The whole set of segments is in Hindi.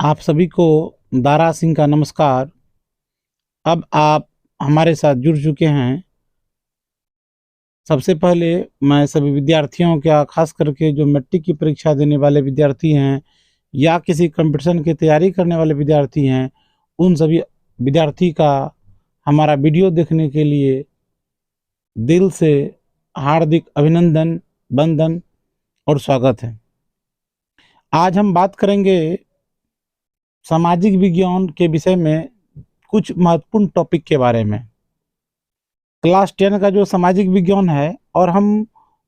आप सभी को दारा सिंह का नमस्कार। अब आप हमारे साथ जुड़ चुके हैं। सबसे पहले मैं सभी विद्यार्थियों का, खास करके जो मैट्रिक की परीक्षा देने वाले विद्यार्थी हैं या किसी कंपटीशन की तैयारी करने वाले विद्यार्थी हैं, उन सभी विद्यार्थी का हमारा वीडियो देखने के लिए दिल से हार्दिक अभिनंदन, वंदन और स्वागत है। आज हम बात करेंगे सामाजिक विज्ञान के विषय में कुछ महत्वपूर्ण टॉपिक के बारे में। क्लास 10 का जो सामाजिक विज्ञान है, और हम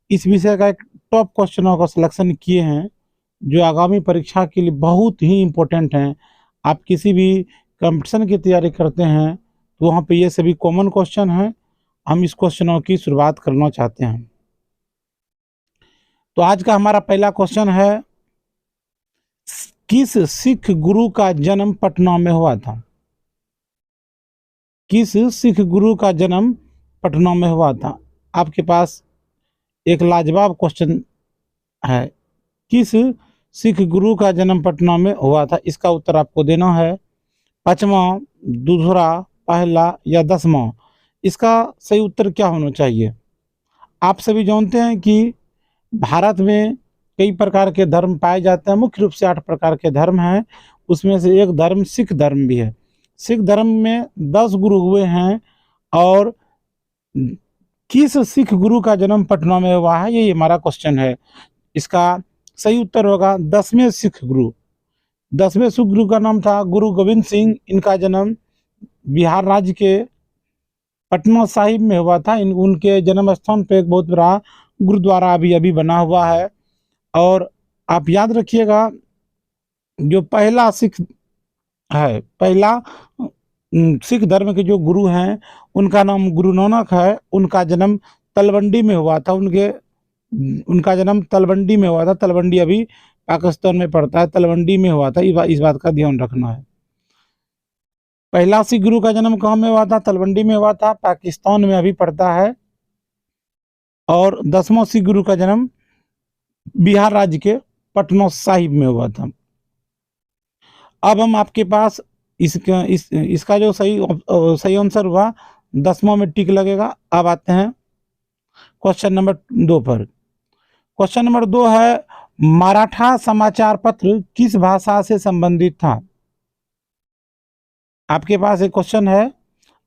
इस विषय का एक टॉप क्वेश्चनों का सिलेक्शन किए हैं जो आगामी परीक्षा के लिए बहुत ही इम्पोर्टेंट हैं। आप किसी भी कंपटीशन की तैयारी करते हैं तो वहाँ पे ये सभी कॉमन क्वेश्चन हैं। हम इस क्वेश्चनों की शुरुआत करना चाहते हैं। तो आज का हमारा पहला क्वेश्चन है, किस सिख गुरु का जन्म पटना में हुआ था? किस सिख गुरु का जन्म पटना में हुआ था? आपके पास एक लाजवाब क्वेश्चन है, किस सिख गुरु का जन्म पटना में हुआ था? इसका उत्तर आपको देना है 5वां, दूसरा, पहला या 10वां। इसका सही उत्तर क्या होना चाहिए? आप सभी जानते हैं कि भारत में कई प्रकार के धर्म पाए जाते हैं। मुख्य रूप से 8 प्रकार के धर्म हैं। उसमें से एक धर्म सिख धर्म भी है। सिख धर्म में 10 गुरु हुए हैं, और किस सिख गुरु का जन्म पटना में हुआ है, ये हमारा क्वेश्चन है। इसका सही उत्तर होगा 10वें सिख गुरु। 10वें सिख गुरु का नाम था गुरु गोविंद सिंह। इनका जन्म बिहार राज्य के पटना साहिब में हुआ था। उनके जन्म स्थान पे एक बहुत बड़ा गुरुद्वारा अभी बना हुआ है। और आप याद रखिएगा, जो पहला सिख है, पहला सिख धर्म के जो गुरु हैं, उनका नाम गुरु नानक है। उनका जन्म तलवंडी में हुआ था। उनका जन्म तलवंडी में हुआ था। तलवंडी अभी पाकिस्तान में पड़ता है। तलवंडी में हुआ था। इस बात का ध्यान रखना है। पहला सिख गुरु का जन्म कहाँ में हुआ था? तलवंडी में हुआ था, पाकिस्तान में अभी पड़ता है। और 10वां सिख गुरु का जन्म बिहार राज्य के पटना साहिब में हुआ था। अब हम आपके पास इसका जो सही आंसर हुआ, 10वां में टिक लगेगा। अब आते हैं क्वेश्चन नंबर 2 पर। क्वेश्चन नंबर 2 है, मराठा समाचार पत्र किस भाषा से संबंधित था? आपके पास एक क्वेश्चन है,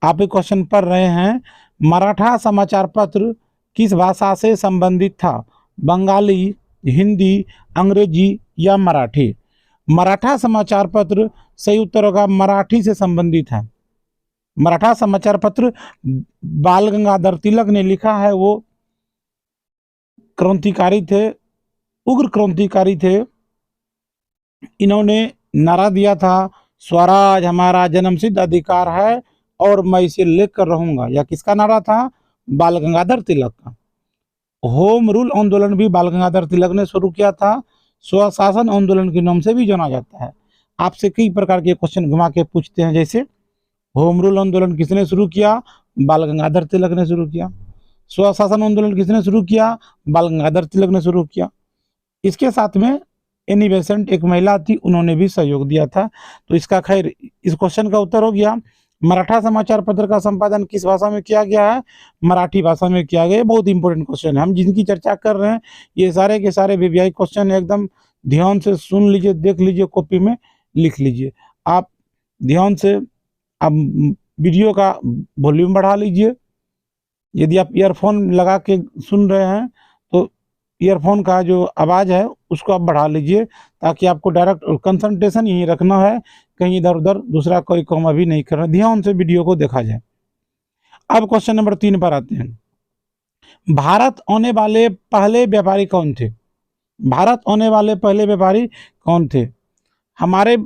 आप एक क्वेश्चन पढ़ रहे हैं, मराठा समाचार पत्र किस भाषा से संबंधित था? बंगाली, हिंदी, अंग्रेजी या मराठी? मराठा समाचार पत्र सही उत्तर होगा मराठी से संबंधित है। मराठा समाचार पत्र बाल गंगाधर तिलक ने लिखा है। वो क्रांतिकारी थे, उग्र क्रांतिकारी थे। इन्होंने नारा दिया था, स्वराज हमारा जन्मसिद्ध अधिकार है और मैं इसे लेकर रहूंगा। यह किसका नारा था? बाल गंगाधर तिलक का। होम रूल आंदोलन भी बाल गंगाधर तिलक ने शुरू किया था। स्वशासन आंदोलन के नाम से भी जाना जाता है। आपसे कई प्रकार के क्वेश्चन घुमा के पूछते हैं, जैसे होम रूल आंदोलन किसने शुरू किया? बाल गंगाधर तिलक ने शुरू किया। स्वशासन आंदोलन किसने शुरू किया? बाल गंगाधर तिलक ने शुरू किया। इसके साथ में एनी बेसेंट एक महिला थी, उन्होंने भी सहयोग दिया था। तो इसका खैर इस क्वेश्चन का उत्तर हो गया। मराठा समाचार पत्र का संपादन किस भाषा में किया गया है? मराठी भाषा में किया गया। बहुत इंपॉर्टेंट क्वेश्चन है। हम जिनकी चर्चा कर रहे हैं ये सारे के सारे वीवीआई क्वेश्चन है। एकदम ध्यान से सुन लीजिए, देख लीजिए, कॉपी में लिख लीजिए। आप ध्यान से आप वीडियो का वॉल्यूम बढ़ा लीजिए। यदि आप ईयरफोन लगा के सुन रहे हैं तो ईयरफोन का जो आवाज़ है उसको आप बढ़ा लीजिए, ताकि आपको डायरेक्ट कंसंट्रेशन यहीं रखना है, कहीं इधर उधर दूसरा कोई काम अभी नहीं करना। ध्यान से वीडियो को देखा जाए। अब क्वेश्चन नंबर 3 पर आते हैं। भारत आने वाले पहले व्यापारी कौन थे? भारत आने वाले पहले व्यापारी कौन थे? हमारे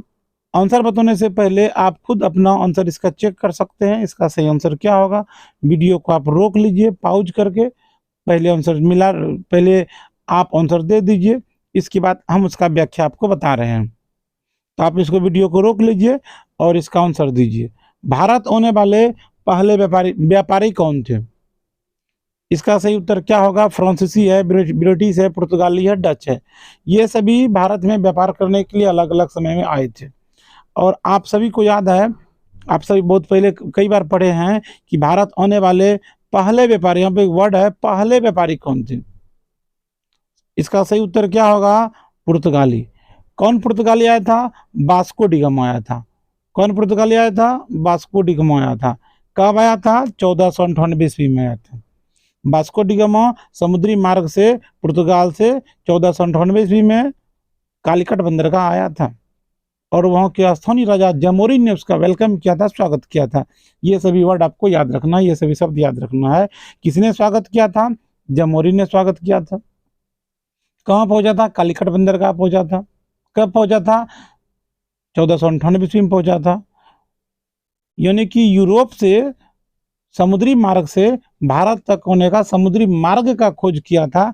आंसर बताने से पहले आप खुद अपना आंसर इसका चेक कर सकते हैं। इसका सही आंसर क्या होगा? वीडियो को आप रोक लीजिए, पॉज करके पहले आप आंसर दे दीजिए। इसके बाद हम उसका व्याख्या आपको बता रहे हैं। तो आप इसको वीडियो को रोक लीजिए और इसका आंसर दीजिए। भारत आने वाले पहले व्यापारी कौन थे? इसका सही उत्तर क्या होगा? फ्रांसीसी है, ब्रिटिश है, पुर्तगाली है, डच है। ये सभी भारत में व्यापार करने के लिए अलग अलग समय में आए थे। और आप सभी को याद है, आप सभी बहुत पहले कई बार पढ़े हैं कि भारत आने वाले पहले व्यापारी, यहाँ पे एक वर्ड है पहले व्यापारी कौन थे। इसका सही उत्तर क्या होगा? पुर्तगाली। कौन पुर्तगाली आया था? वास्को डी गामा आया था। कौन पुर्तगाली आया था? वास्को डी गामा आया था। कब आया था? 1498 ईस्वी में आया था। वास्को डी गामा समुद्री मार्ग से पुर्तगाल से 1498 ईस्वी में कालीकट बंदरगाह आया था और वहाँ के स्थानीय राजा जामोरिन ने उसका वेलकम किया था, स्वागत किया था। ये सभी वर्ड आपको याद रखना है, ये सभी शब्द याद रखना है। किसने स्वागत किया था? जामोरिन ने स्वागत किया था। कहाँ पहुंचा था? कालीकट बंदरगाह पहुंचा था। कब पहुंचा था? 1498 ईस्वी में पहुंचा था। यानी कि यूरोप से समुद्री मार्ग से भारत तक होने का समुद्री मार्ग का खोज किया था।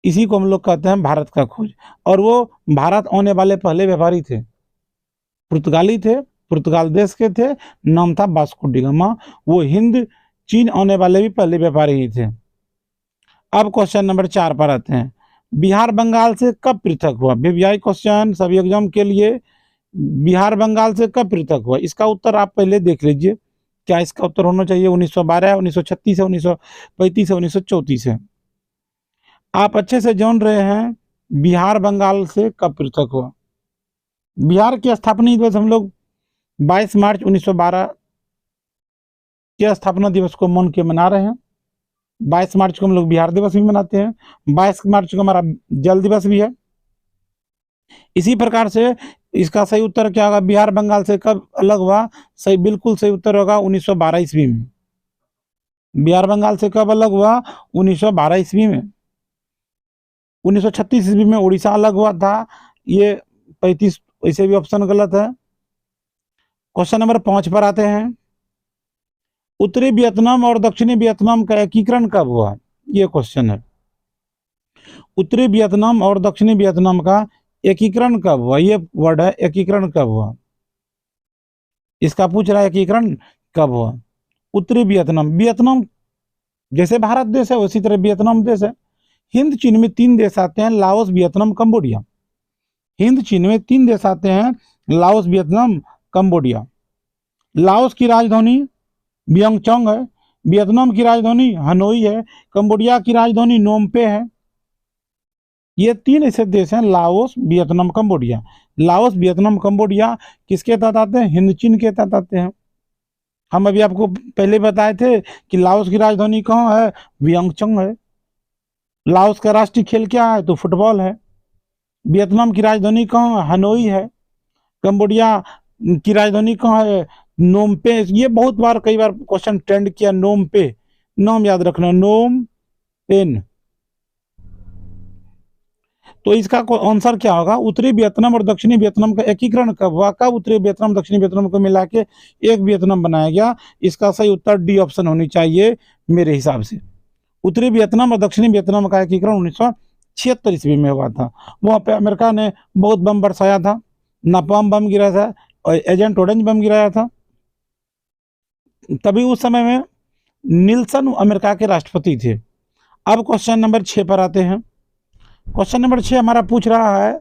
इसी को हम लोग कहते हैं भारत का खोज। और वो भारत आने वाले पहले व्यापारी थे, पुर्तगाली थे, पुर्तगाल देश के थे, नाम था वास्को डी गामा। वो हिंद चीन आने वाले भी पहले व्यापारी ही थे। अब क्वेश्चन नंबर 4 पर आते हैं। बिहार बंगाल से कब पृथक हुआ? वीवीआई क्वेश्चन सभी एग्जाम के लिए। बिहार बंगाल से कब पृथक हुआ? इसका उत्तर आप पहले देख लीजिए। क्या इसका उत्तर होना चाहिए? 1912, 1936 है, 1935 है, 1934 है। आप अच्छे से जान रहे हैं बिहार बंगाल से कब पृथक हुआ। बिहार की स्थापना दिवस हम लोग 22 मार्च 1912 के स्थापना दिवस को मन के मना रहे हैं। 22 मार्च को हम लोग बिहार दिवस भी मनाते हैं। 22 मार्च को हमारा जल दिवस भी है। इसी प्रकार से इसका सही उत्तर क्या होगा? बिहार बंगाल से कब अलग हुआ? सही, बिल्कुल सही उत्तर होगा 1912 ईस्वी में। बिहार बंगाल से कब अलग हुआ? 1912 ईस्वी में। 1936 ईस्वी में उड़ीसा अलग हुआ था। ये 35, इसे भी ऑप्शन गलत है। क्वेश्चन नंबर 5 पर आते हैं। उत्तरी वियतनाम और दक्षिणी वियतनाम का एकीकरण कब हुआ? ये क्वेश्चन है। उत्तरी वियतनाम और दक्षिणी वियतनाम का एकीकरण कब हुआ? ये वर्ड है एकीकरण कब हुआ। इसका पूछ रहा है एकीकरण कब हुआ। उत्तरी वियतनाम, वियतनाम जैसे भारत देश है उसी तरह वियतनाम देश है। हिंद चीन में 3 देश आते हैं, लाओस, वियतनाम, कंबोडिया। हिंद चीन में 3 देश आते हैं, लाओस, वियतनाम, कंबोडिया। लाओस की राजधानी वियंगचंग है, वियतनाम की राजधानी हनोई है, कंबोडिया की राजधानी नोमपे है। ये 3 ऐसे देश हैं, Laos, Vietnam, Cambodia. Laos, Vietnam, Cambodia किसके तहत आते हैं? हिंद चीन के तहत आते हैं। हम अभी आपको पहले बताए थे कि लाओस की राजधानी कहाँ है? वियंगचंग है। लाओस का राष्ट्रीय खेल क्या है? तो फुटबॉल है। वियतनाम की राजधानी कहाँ है? हनोई है। कंबोडिया की राजधानी कहाँ है? नोमपे। ये बहुत बार कई बार क्वेश्चन ट्रेंड किया, नोमपे, नाम याद रखना, नोम पेन। तो इसका आंसर क्या होगा? उत्तरी वियतनाम और दक्षिणी वियतनाम का एकीकरण कब हुआ? कब उत्तरी वियतनाम दक्षिणी वियतनाम को मिला के एक वियतनाम बनाया गया? इसका सही उत्तर डी ऑप्शन होनी चाहिए मेरे हिसाब से। उत्तरी वियतनाम और दक्षिणी वियतनाम का एकीकरण 1976 ईस्वी में हुआ था। वहाँ पे अमेरिका ने बहुत बम बरसाया था, नापाम बम गिराया था और एजेंट ऑरेंज बम गिराया था। तभी उस समय में निल्सन अमेरिका के राष्ट्रपति थे। अब क्वेश्चन नंबर 6 पर आते हैं। क्वेश्चन नंबर 6 हमारा पूछ रहा है,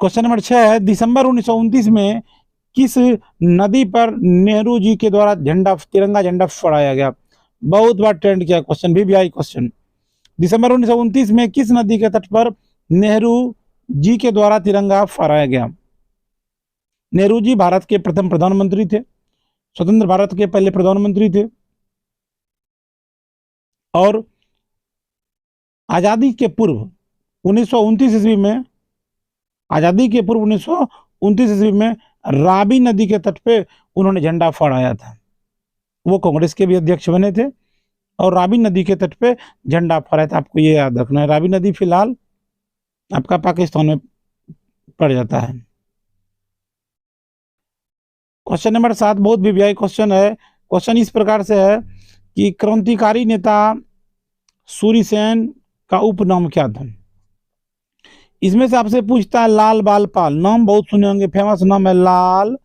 क्वेश्चन नंबर 6 है, दिसंबर 1929 में किस नदी पर नेहरू जी के द्वारा तिरंगा झंडा फहराया गया? बहुत बार ट्रेंड किया क्वेश्चन, वीवीआई क्वेश्चन। दिसंबर 1929 में किस नदी के तट पर नेहरू जी के द्वारा तिरंगा फहराया गया? नेहरू जी भारत के प्रथम प्रधानमंत्री थे, स्वतंत्र भारत के पहले प्रधानमंत्री थे और आजादी के पूर्व 1929 ईस्वी में, आजादी के पूर्व 1929 ईस्वी में रावी नदी के तट पे उन्होंने झंडा फहराया था। वो कांग्रेस के भी अध्यक्ष बने थे और रावी नदी के तट पे झंडा फहराया था। आपको ये याद रखना है। रावी नदी फिलहाल आपका पाकिस्तान में पड़ जाता है। क्वेश्चन नंबर 7 बहुत वीवीआई क्वेश्चन है। क्वेश्चन इस प्रकार से है कि क्रांतिकारी नेता सूर्यसेन का उपनाम क्या था? इसमें से आपसे पूछता है लाल बाल पाल। नाम बहुत सुने होंगे, फेमस नाम है लाल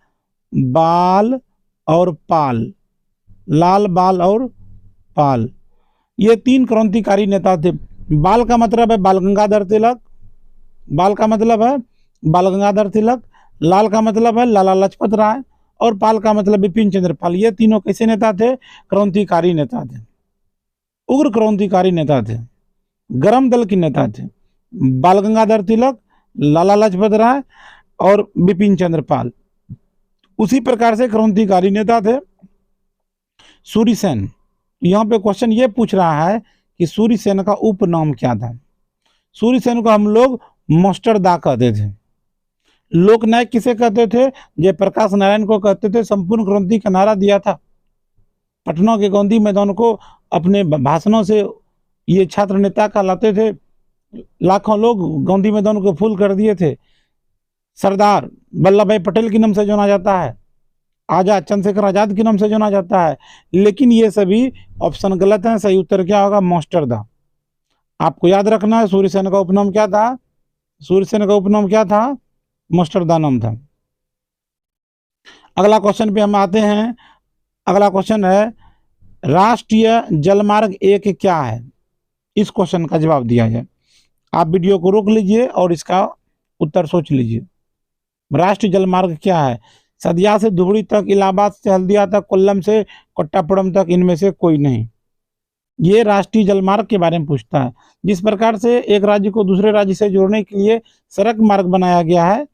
बाल और पाल। लाल बाल और पाल, ये 3 क्रांतिकारी नेता थे। बाल का मतलब है बाल गंगाधर तिलक, बाल का मतलब है बाल गंगाधर तिलक, लाल का मतलब है लाला लाजपत राय और पाल का मतलब बिपिन चंद्र पाल। ये तीनों कैसे नेता थे? क्रांतिकारी नेता थे, उग्र क्रांतिकारी नेता थे, गरम दल के नेता थे। बाल गंगाधर तिलक, लाला लाजपत राय और बिपिन चंद्र पाल। उसी प्रकार से क्रांतिकारी नेता थे सूर्यसेन। यहाँ पे क्वेश्चन ये पूछ रहा है कि सूर्यसेन का उपनाम क्या था? सूर्यसेन को हम लोग मास्टर दा कहते थे। लोकनायक किसे कहते थे? जयप्रकाश नारायण को कहते थे। संपूर्ण क्रांति का नारा दिया था। पटना के गांधी मैदान को अपने भाषणों से ये छात्र नेता कहलाते थे। लाखों लोग गांधी मैदान को फुल कर दिए थे। सरदार वल्लभ भाई पटेल के नाम से जाना जाता है, आजाद चंद्रशेखर आजाद के नाम से जाना जाता है। लेकिन ये सभी ऑप्शन गलत हैं। सही उत्तर क्या होगा? मास्टर दा। आपको याद रखना है सूर्यसेन का उपनाम क्या था? सूर्यसेन का उपनाम क्या था? मास्टर दा नाम था। अगला क्वेश्चन पे हम आते हैं। अगला क्वेश्चन है राष्ट्रीय जलमार्ग एक क्या है? इस क्वेश्चन का जवाब दिया जाए। आप वीडियो को रोक लीजिए और इसका उत्तर सोच लीजिए। राष्ट्रीय जलमार्ग क्या है? सदिया से धुबरी तक, इलाहाबाद से हल्दिया तक, कोल्लम से कोट्टापुरम तक, इनमें से कोई नहीं। ये राष्ट्रीय जलमार्ग के बारे में पूछता है। जिस प्रकार से एक राज्य को दूसरे राज्य से जोड़ने के लिए सड़क मार्ग बनाया गया है,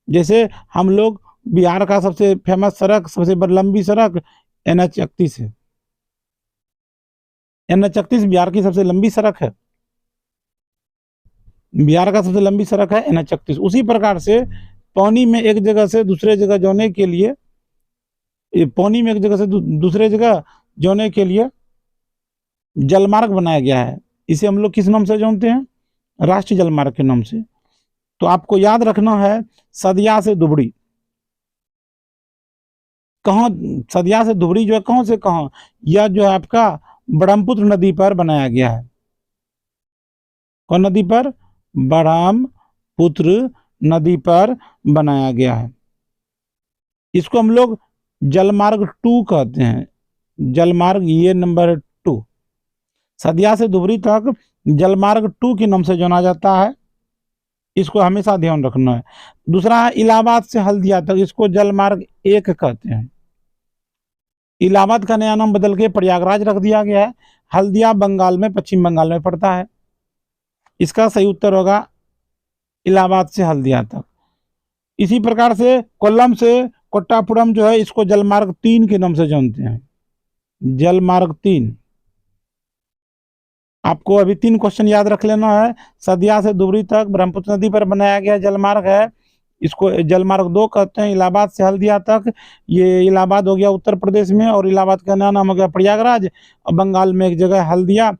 जैसे हम लोग बिहार का सबसे फेमस सड़क, सबसे लंबी सड़क NH-31 है। NH-31 बिहार की सबसे लंबी सड़क है। बिहार का सबसे लंबी सड़क है NH-31। उसी प्रकार से पानी में एक जगह से दूसरे जगह जाने के लिए, पानी में एक जगह से दूसरे जगह जाने के लिए जलमार्ग बनाया गया है। इसे हम लोग किस नाम से जानते हैं? राष्ट्रीय जलमार्ग के नाम से। तो आपको याद रखना है सदिया से धुबरी। कहाँ? सदिया से धुबरी जो है कहाँ से कहाँ? यह जो है आपका ब्रह्मपुत्र नदी पर बनाया गया है। कौन नदी पर? ब्रह्मपुत्र नदी पर बनाया गया है। इसको हम लोग जलमार्ग 2 कहते हैं। जलमार्ग ये नंबर 2। सदिया से धुबरी तक जलमार्ग 2 के नाम से जाना जाता है। इसको हमेशा ध्यान रखना है। दूसरा है इलाहाबाद से हल्दिया तक, इसको जलमार्ग 1 कहते हैं। इलाहाबाद का नया नाम बदल के प्रयागराज रख दिया गया है। हल्दिया बंगाल में, पश्चिम बंगाल में पड़ता है। इसका सही उत्तर होगा इलाहाबाद से हल्दिया तक। इसी प्रकार से कोल्लम से कोट्टापुरम जो है, इसको जलमार्ग 3 के नाम से जानते हैं। जलमार्ग 3। आपको अभी 3 क्वेश्चन याद रख लेना है। सदिया से धुबरी तक ब्रह्मपुत्र नदी पर बनाया गया जलमार्ग है, इसको जलमार्ग 2 कहते हैं। इलाहाबाद से हल्दिया तक, ये इलाहाबाद हो गया उत्तर प्रदेश में, और इलाहाबाद का नया नाम हो गया प्रयागराज। और बंगाल में एक जगह हल्दिया,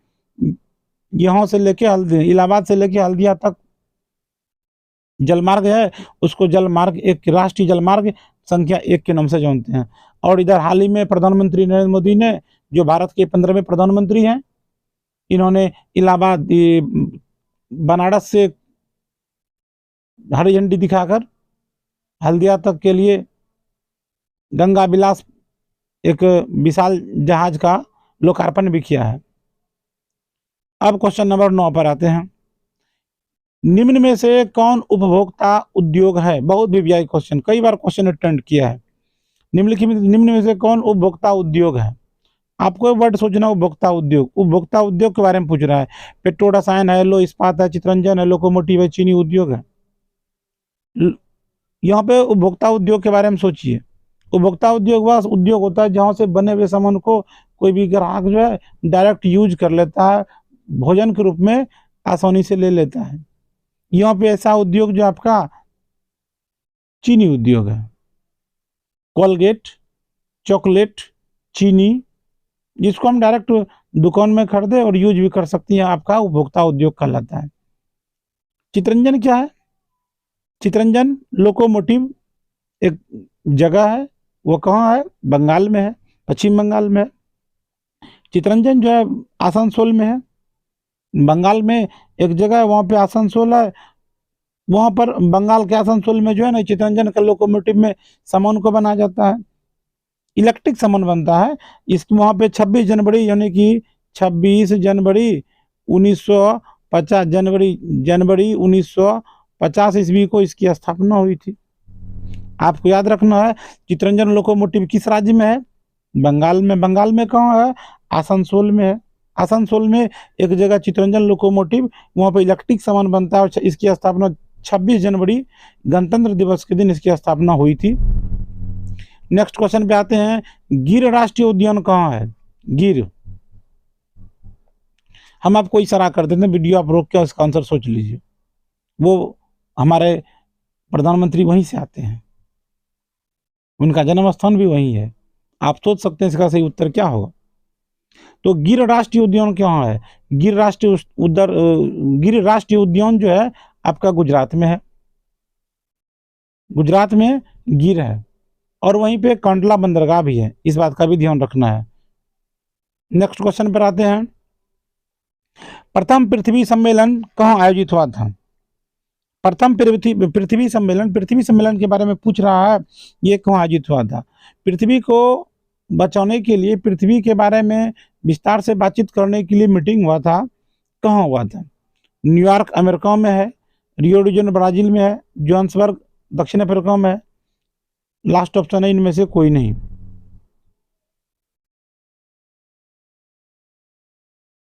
यहाँ से लेके इलाहाबाद से लेके हल्दिया तक जलमार्ग है, उसको जलमार्ग 1, राष्ट्रीय जलमार्ग संख्या 1 के नाम से जानते हैं। और इधर हाल ही में प्रधानमंत्री नरेंद्र मोदी ने, जो भारत के 15वें प्रधानमंत्री हैं, इन्होंने इलाहाबाद बनारस से हरी झंडी दिखाकर हल्दिया तक के लिए गंगा विलास एक विशाल जहाज का लोकार्पण भी किया है। अब क्वेश्चन नंबर 9 पर आते हैं। निम्न में से कौन उपभोक्ता उद्योग है? बहुत वीवीआई क्वेश्चन, कई बार क्वेश्चन अटेंड किया है। निम्न में से कौन उपभोक्ता उद्योग है? आपको वर्ड सोचना, उपभोक्ता उद्योग। उपभोक्ता उद्योग के बारे में पूछ रहा है। पेट्रो रसायन है, लो इस्पात है, चित्ररंजन है, लोकोमोटिव है, चीनी उद्योग है। यहाँ पे उपभोक्ता उद्योग के बारे में सोचिए। उपभोक्ता उद्योग वह उद्योग होता है जहाँ से बने हुए सामान को कोई भी ग्राहक जो है डायरेक्ट यूज कर लेता है, भोजन के रूप में आसानी से ले लेता है। यहाँ पे ऐसा उद्योग जो आपका चीनी उद्योग है। कोलगेट, चॉकलेट, चीनी, जिसको हम डायरेक्ट दुकान में खरीदे और यूज भी कर सकती हैं, आपका उपभोक्ता उद्योग कहलाता है। चित्ररंजन क्या है? चित्ररंजन लोकोमोटिव एक जगह है, वो कहाँ है? बंगाल में है, पश्चिम बंगाल में है। चित्ररंजन जो है आसनसोल में है, बंगाल में एक जगह है, वहाँ पे आसनसोल है। वहाँ पर बंगाल के आसनसोल में जो है ना, चित्ररंजन का लोकोमोटिव में सामान को बनाया जाता है, इलेक्ट्रिक सामान बनता है। इस वहाँ पे 26 जनवरी यानी कि 26 जनवरी 1950, जनवरी 1950 50 ईस्वी को इसकी स्थापना हुई थी। आपको याद रखना है चितरंजन लोकोमोटिव किस राज्य में है? बंगाल में। बंगाल में कहाँ है? आसनसोल में है। आसनसोल में एक जगह चितरंजन लोकोमोटिव, वहाँ पे इलेक्ट्रिक सामान बनता है और इसकी स्थापना 26 जनवरी गणतंत्र दिवस के दिन इसकी स्थापना हुई थी। नेक्स्ट क्वेश्चन पे आते हैं, गिर राष्ट्रीय उद्यान कहाँ है? गिर, हम आपको इशारा कर देते हैं, वीडियो आप रोक के उसका आंसर सोच लीजिए। वो हमारे प्रधानमंत्री वहीं से आते हैं, उनका जन्म स्थान भी वहीं है। आप सोच सकते हैं इसका सही उत्तर क्या होगा। तो गिर राष्ट्रीय उद्यान कहाँ है? गिर राष्ट्रीय उद्यान जो है आपका गुजरात में है। गुजरात में गिर है और वहीं पे कांडला बंदरगाह भी है, इस बात का भी ध्यान रखना है। नेक्स्ट क्वेश्चन पर आते हैं, प्रथम पृथ्वी सम्मेलन कहाँ आयोजित हुआ था? प्रथम पृथ्वी सम्मेलन के बारे में पूछ रहा है, ये कहाँ आयोजित हुआ था? पृथ्वी को बचाने के लिए, पृथ्वी के बारे में विस्तार से बातचीत करने के लिए मीटिंग हुआ था, कहाँ हुआ था? न्यूयॉर्क अमेरिका में है, रियो डी जेनेरो ब्राजील में है, जोहान्सबर्ग दक्षिण अफ्रीका में है। लास्ट ऑप्शन है इनमें से कोई नहीं।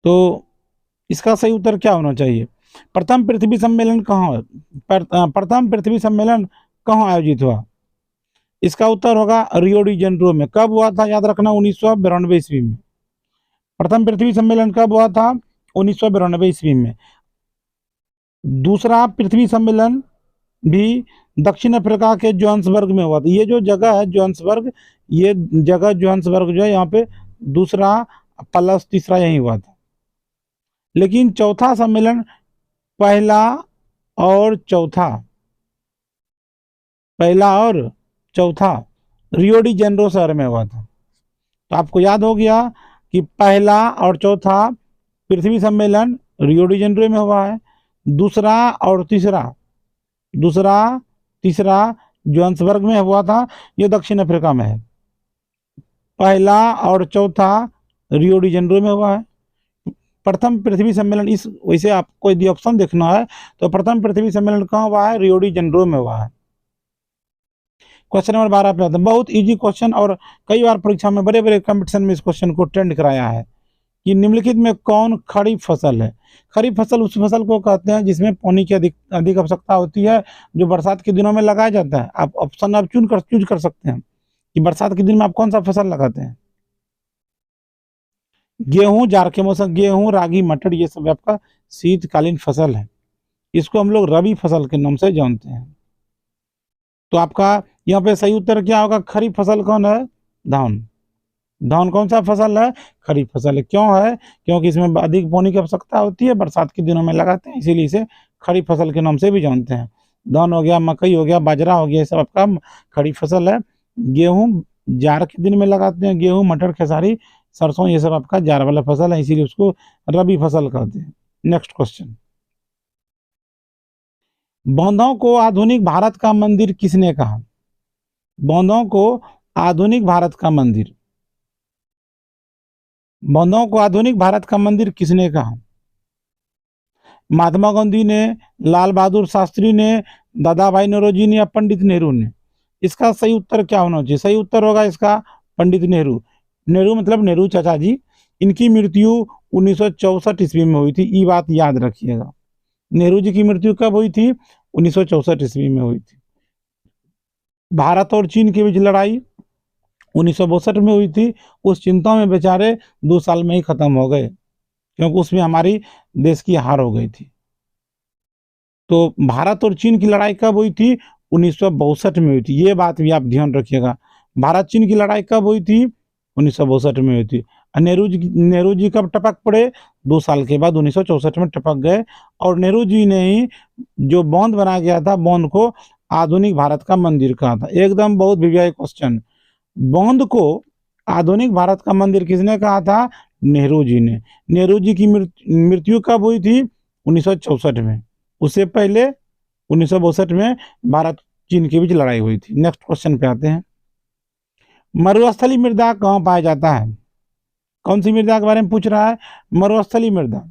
तो इसका सही उत्तर क्या होना चाहिए? प्रथम पृथ्वी सम्मेलन कहाँ, प्रथम पृथ्वी सम्मेलन कहाँ आयोजित हुआ? इसका उत्तर होगा रियो डी जेनेरो में। कब हुआ था? याद रखना 1992 ईस्वी में। प्रथम पृथ्वी सम्मेलन कब हुआ था? 1992 ईस्वी में। दूसरा पृथ्वी सम्मेलन भी दक्षिण अफ्रीका के जोहान्सबर्ग में हुआ था। ये जो जगह है जोहान्सबर्ग, ये जगह जोहान्सबर्ग जो है, यहाँ पे दूसरा प्लस तीसरा यही हुआ था। लेकिन चौथा सम्मेलन पहला और चौथा रियो डी जेनेरो शहर में हुआ था। तो आपको याद हो गया कि पहला और चौथा पृथ्वी सम्मेलन रियो डी जेनेरो में हुआ है, दूसरा तीसरा जोहान्सबर्ग में हुआ था, ये दक्षिण अफ्रीका में है। पहला और चौथा रियो डी जेनेरो में हुआ है। प्रथम पृथ्वी सम्मेलन, इस वैसे आपको यदि ऑप्शन देखना है तो प्रथम पृथ्वी सम्मेलन कहाँ हुआ है? रियो डी जेनेरो में हुआ है। क्वेश्चन नंबर 12 पे आता है, बहुत इजी क्वेश्चन और कई बार परीक्षा में बड़े बड़े कंपटीशन में इस क्वेश्चन को ट्रेंड कराया है कि निम्नलिखित में कौन खरीफ फसल है? खरीफ फसल उस फसल को कहते हैं जिसमें पानी की अधिक आवश्यकता होती है, जो बरसात के दिनों में लगाया जाता है। आप ऑप्शन आप चूज कर सकते हैं कि बरसात के दिन में आप कौन सा फसल लगाते हैं। गेहूं, जाड़ के मौसम गेहूं, रागी, मटर, ये सब आपका शीतकालीन फसल है। इसको हम लोग रबी फसल के नाम से जानते हैं। तो आपका यहाँ पे सही उत्तर क्या होगा? खरीफ फसल कौन है? धान। धान कौन सा फसल है? खरीफ फसल है। क्यों है? क्योंकि इसमें अधिक पानी की आवश्यकता होती है, बरसात के दिनों में लगाते हैं, इसीलिए इसे खरीफ फसल के नाम से भी जानते हैं। धान हो गया, मकई हो गया, बाजरा हो गया, ये सब आपका खरीफ फसल है। गेहूं जाड़ के दिन में लगाते हैं, गेहूं, मटर, खेसारी, सरसों, ये सब आपका जाड़ वाला फसल है, इसीलिए उसको रबी फसल कहते हैं। नेक्स्ट क्वेश्चन, बौद्धों को आधुनिक भारत का मंदिर किसने कहा? बौद्धों को आधुनिक भारत का मंदिर, बौद्धों को आधुनिक भारत का मंदिर किसने कहा? महात्मा गांधी ने, लाल बहादुर शास्त्री ने, दादा भाई नौरोजी ने या पंडित नेहरू ने? इसका सही उत्तर क्या होना चाहिए? सही उत्तर होगा इसका पंडित नेहरू। नेहरू मतलब नेहरू चाचा जी। इनकी मृत्यु 1964 ईस्वी में हुई थी, ये बात याद रखिएगा। नेहरू जी की मृत्यु कब हुई थी? 1964 ईस्वी में हुई थी। भारत और चीन के बीच लड़ाई 1962 में हुई थी। उस चिंता में बेचारे 2 साल में ही खत्म हो गए, क्योंकि उसमें हमारी देश की हार हो गई थी। तो भारत और चीन की लड़ाई कब हुई थी? 1962 में हुई थी। ये बात भी आप ध्यान रखिएगा। भारत चीन की लड़ाई कब हुई थी? 1962 में हुई थी। नेहरू जी कब टपक पड़े? 2 साल के बाद 1964 में टपक गए। और नेहरू जी ने ही जो बांध बनाया गया था, बांध को आधुनिक भारत का मंदिर कहा था। एकदम बहुत वीवीआई क्वेश्चन। बांध को आधुनिक भारत का मंदिर किसने कहा था? नेहरू जी ने। नेहरू जी की मृत्यु कब हुई थी? 1964 में। उससे पहले 1962 में भारत चीन के बीच लड़ाई हुई थी। नेक्स्ट क्वेश्चन पे आते हैं, मरुस्थलीय मृदा कहाँ पाया जाता है? कौन सी मृदा के बारे में पूछ रहा है? मरुस्थलीय मृदा,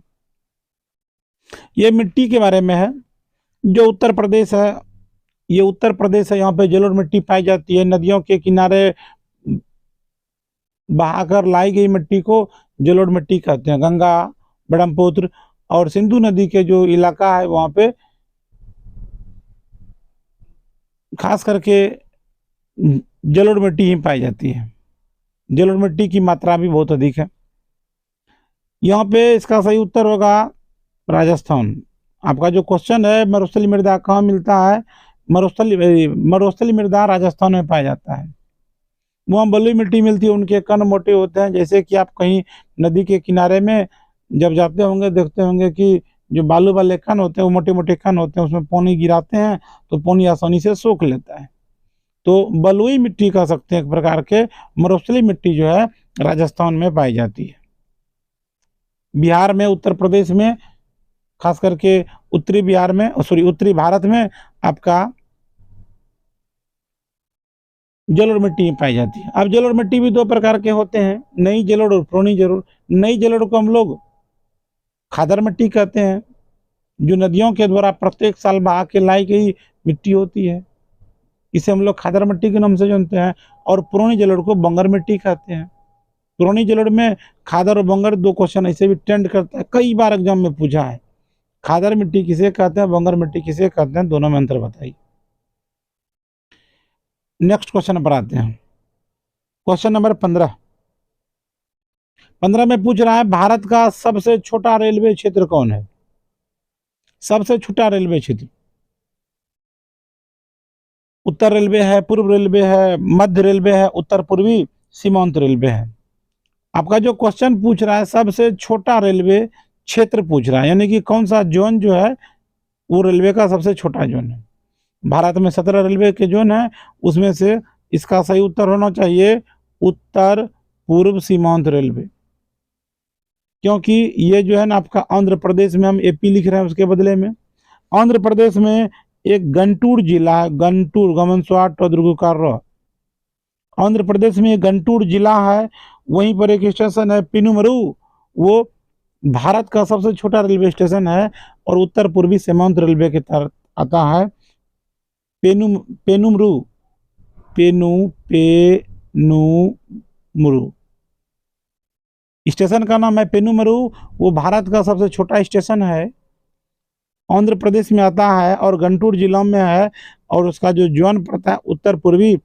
ये मिट्टी के बारे में है। जो उत्तर प्रदेश है, ये उत्तर प्रदेश है, यहाँ पे जलोढ़ मिट्टी पाई जाती है। नदियों के किनारे बहाकर लाई गई मिट्टी को जलोढ़ मिट्टी कहते हैं। गंगा, ब्रह्मपुत्र और सिंधु नदी के जो इलाका है वहाँ पे खास करके जलोढ़ मिट्टी ही पाई जाती है। जलोढ़ मिट्टी की मात्रा भी बहुत अधिक है। यहाँ पे इसका सही उत्तर होगा राजस्थान। आपका जो क्वेश्चन है मरुस्थली मृदा कहाँ मिलता है, मरुस्थली मृदा राजस्थान में पाया जाता है। वहाँ बलुई मिट्टी मिलती है, उनके कण मोटे होते हैं। जैसे कि आप कहीं नदी के किनारे में जब जाते होंगे देखते होंगे कि जो बालू वाले कण होते हैं वो मोटे मोटे कण होते हैं, उसमें पानी गिराते हैं तो पानी आसानी से सोख लेता है। तो बलुई मिट्टी कह सकते हैं एक प्रकार के। मरुस्थली मिट्टी जो है राजस्थान में पाई जाती है। बिहार में, उत्तर प्रदेश में, खास करके उत्तरी बिहार में, उत्तरी भारत में आपका जलोढ़ मिट्टी पाई जाती है। अब जलोढ़ मिट्टी भी दो प्रकार के होते हैं, नई जलोढ़ और पुरानी जलोढ़। नई जलोढ़ को हम लोग खादर मिट्टी कहते हैं, जो नदियों के द्वारा प्रत्येक साल बहा के लाई गई मिट्टी होती है, इसे हम लोग खादर मिट्टी के नाम से जानते हैं। और पुरानी जलोढ़ को बंगर मिट्टी कहते हैं। पुरानी जलोढ़ में खादर और बंगर दो क्वेश्चन ऐसे भी ट्रेंड करता है, कई बार एग्जाम में पूछा है। खादर मिट्टी किसे कहते हैं, बंगर मिट्टी किसे कहते हैं, दोनों में अंतर बताइए। नेक्स्ट क्वेश्चन पर आते हैं। क्वेश्चन नंबर 15 में पूछ रहा है भारत का सबसे छोटा रेलवे क्षेत्र कौन है। सबसे छोटा रेलवे क्षेत्र उत्तर रेलवे है, पूर्व रेलवे है, मध्य रेलवे है, उत्तर पूर्वी सीमांत रेलवे है। आपका जो क्वेश्चन पूछ रहा है सबसे छोटा रेलवे क्षेत्र पूछ रहा है, यानी कि कौन सा जोन जो है वो रेलवे का सबसे छोटा जोन है। भारत में 17 रेलवे के जोन है, उसमें से इसका सही उत्तर होना चाहिए उत्तर पूर्व सीमांत रेलवे। क्योंकि ये जो है ना आपका आंध्र प्रदेश में, हम एपी लिख रहे हैं उसके बदले में, आंध्र प्रदेश में एक गंटूर जिला है, गंटूर गमनस्वाट दुर्गुकार, आंध्र प्रदेश में एक गंटूर जिला है। वहीं पर एक स्टेशन है पेनुमरू, वो भारत का सबसे छोटा रेलवे स्टेशन है और उत्तर पूर्वी सीमांत रेलवे के तहत आता है। पेनुमरू स्टेशन का नाम है पेनुमरू। वो भारत का सबसे छोटा स्टेशन है, आंध्र प्रदेश में आता है और गंटूर जिला में है, और उसका जो जोन पड़ता है उत्तर पूर्वी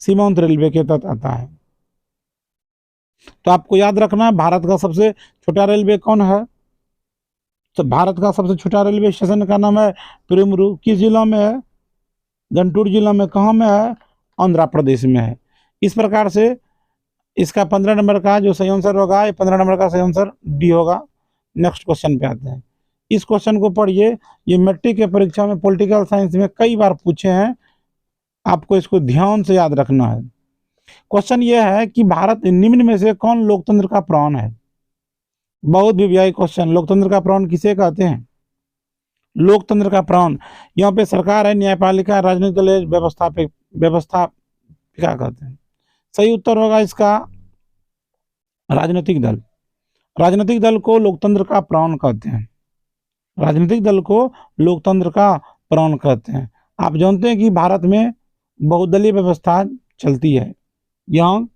सीमांत रेलवे के तहत आता है। तो आपको याद रखना है भारत का सबसे छोटा रेलवे कौन है। तो भारत का सबसे छोटा रेलवे स्टेशन का नाम है पेरुमरू। किस जिला में है, गंटूर जिला में। कहाँ में है, आंध्र प्रदेश में है। इस प्रकार से इसका 15 नंबर का जो सही आंसर होगा, ये 15 नंबर का सही आंसर डी होगा। नेक्स्ट क्वेश्चन पे आते हैं। इस क्वेश्चन को पढ़िए, ये मैट्रिक के परीक्षा में पॉलिटिकल साइंस में कई बार पूछे हैं, आपको इसको ध्यान से याद रखना है। क्वेश्चन ये है कि भारत निम्न में से कौन लोकतंत्र का प्राण है। बहुत भी क्वेश्चन, लोकतंत्र का प्राण किसे कहते हैं। लोकतंत्र का प्राण, यहाँ पे सरकार है, न्यायपालिका, राजनीतिक दल, व्यवस्थापिका कहते हैं। सही उत्तर होगा इसका राजनीतिक दल। राजनीतिक दल को लोकतंत्र का प्राण कहते हैं। राजनीतिक दल को लोकतंत्र का प्राण कहते हैं। आप जानते हैं कि भारत में बहुदलीय व्यवस्था चलती है, यहाँ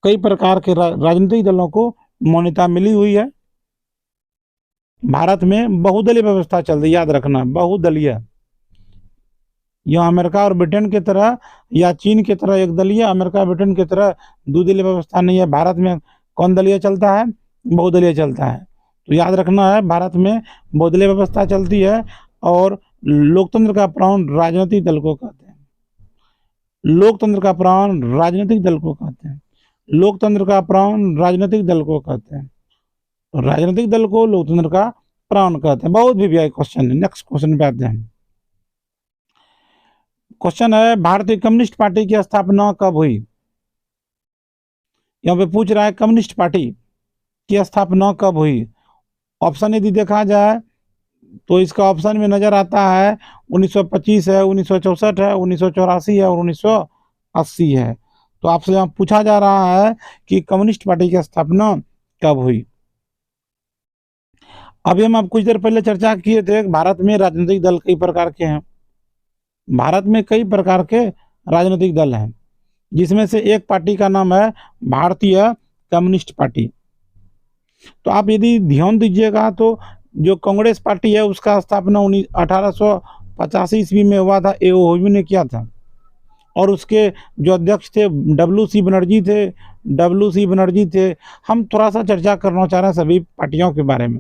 कई प्रकार के राजनीतिक दलों को मान्यता मिली हुई है। भारत में बहुदलीय व्यवस्था चल रही है, याद रखना, बहुदलीय। यहाँ अमेरिका और ब्रिटेन की तरह या चीन की तरह एक दलीय, अमेरिका ब्रिटेन की तरह द्विदलीय व्यवस्था नहीं है। भारत में कौन दलीय चलता है, बहुदलीय चलता है। तो याद रखना है भारत में बहुदलीय व्यवस्था चलती है और लोकतंत्र का प्राण राजनीतिक दल को कहते हैं। लोकतंत्र का प्राण राजनीतिक दल को कहते हैं। लोकतंत्र का प्राण राजनीतिक दल को कहते हैं। राजनीतिक दल को लोकतंत्र का प्राण कहते हैं। बहुत भी क्वेश्चन है। नेक्स्ट क्वेश्चन पे आते हैं। क्वेश्चन है भारतीय कम्युनिस्ट पार्टी की स्थापना कब हुई। यहाँ पे पूछ रहा है कम्युनिस्ट पार्टी की स्थापना कब हुई। ऑप्शन यदि देखा जाए तो इसका ऑप्शन में नजर आता है 1925 है, 1964 है, 1984 है और 1980 है। तो आपसे यहाँ पूछा जा रहा है कि कम्युनिस्ट पार्टी की स्थापना कब हुई। अभी हम कुछ देर पहले चर्चा किए थे, भारत में राजनीतिक दल कई प्रकार के हैं। भारत में कई प्रकार के राजनीतिक दल हैं, जिसमें से एक पार्टी का नाम है भारतीय कम्युनिस्ट पार्टी। तो आप यदि ध्यान दीजिएगा तो जो कांग्रेस पार्टी है उसका स्थापना 1885 ईस्वी में हुआ था, एओ ने किया था। और उसके जो अध्यक्ष थे डब्ल्यू.सी. बनर्जी थे। हम थोड़ा सा चर्चा करना चाह रहे हैं सभी पार्टियों के बारे में।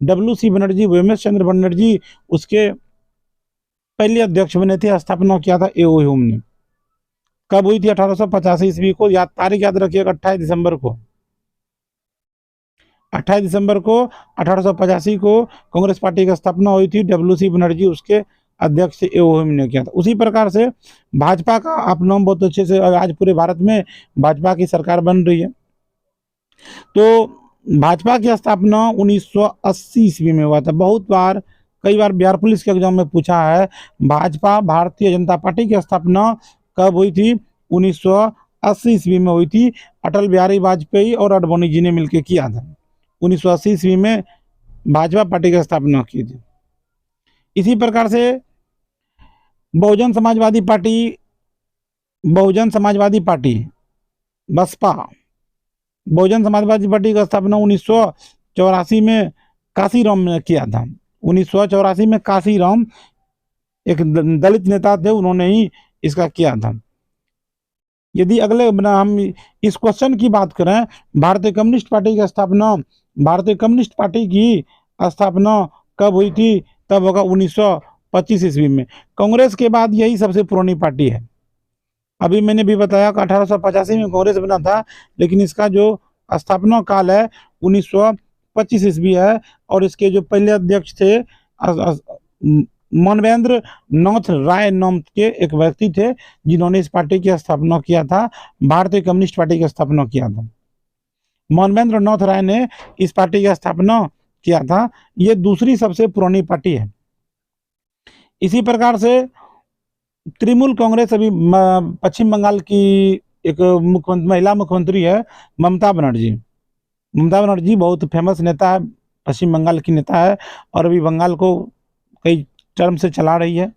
डब्ल्यू.सी. बनर्जी, वेमेश चंद्र बनर्जी उसके पहले अध्यक्ष बने थे। स्थापना किया था एओ ने। कब हुई थी? 1885 ईस्वी को। तारीख याद रखिएगा, 28 दिसंबर को। 28 दिसंबर को 1885 को कांग्रेस पार्टी की स्थापना हुई थी। डब्ल्यू.सी. बनर्जी उसके अध्यक्ष एओ ने किया था। उसी प्रकार से भाजपा का आप नाम बहुत अच्छे से, आज पूरे भारत में भाजपा की सरकार बन रही है। तो भाजपा की स्थापना 1980 ईस्वी में हुआ था। बहुत बार, कई बार बिहार पुलिस के एग्जाम में पूछा है, भाजपा भारतीय जनता पार्टी की स्थापना कब हुई थी? 1980 ईस्वी में हुई थी। अटल बिहारी वाजपेयी और अडवाणी जी ने मिलकर किया था। 1980 ईस्वी में भाजपा पार्टी की स्थापना की थी। इसी प्रकार से बहुजन समाजवादी पार्टी बसपा, बहुजन समाजवादी पार्टी का स्थापना 1984 में काशीराम ने किया था। 1984 में काशीराम एक दलित नेता थे, उन्होंने ही इसका किया था। यदि अगले हम इस क्वेश्चन की बात करें, भारतीय कम्युनिस्ट पार्टी की स्थापना कब हुई थी? तब होगा 1925 ईस्वी में। कांग्रेस के बाद यही सबसे पुरानी पार्टी है। अभी मैंने भी बताया कि 1885 में कांग्रेस बना था, लेकिन इसका जो स्थापना काल है 1925 ईस्वी है। और इसके जो पहले अध्यक्ष थे मानवेंद्र नाथ राय नाम के एक व्यक्ति थे, जिन्होंने इस पार्टी की स्थापना किया था, भारतीय कम्युनिस्ट पार्टी की स्थापना किया था। मानवेंद्र नाथ राय ने इस पार्टी की स्थापना किया था। ये दूसरी सबसे पुरानी पार्टी है। इसी प्रकार से तृणमूल कांग्रेस, अभी पश्चिम बंगाल की एक महिला मुख्यमंत्री है ममता बनर्जी बहुत फेमस नेता है, पश्चिम बंगाल की नेता है, और अभी बंगाल को कई टर्म से चला रही है।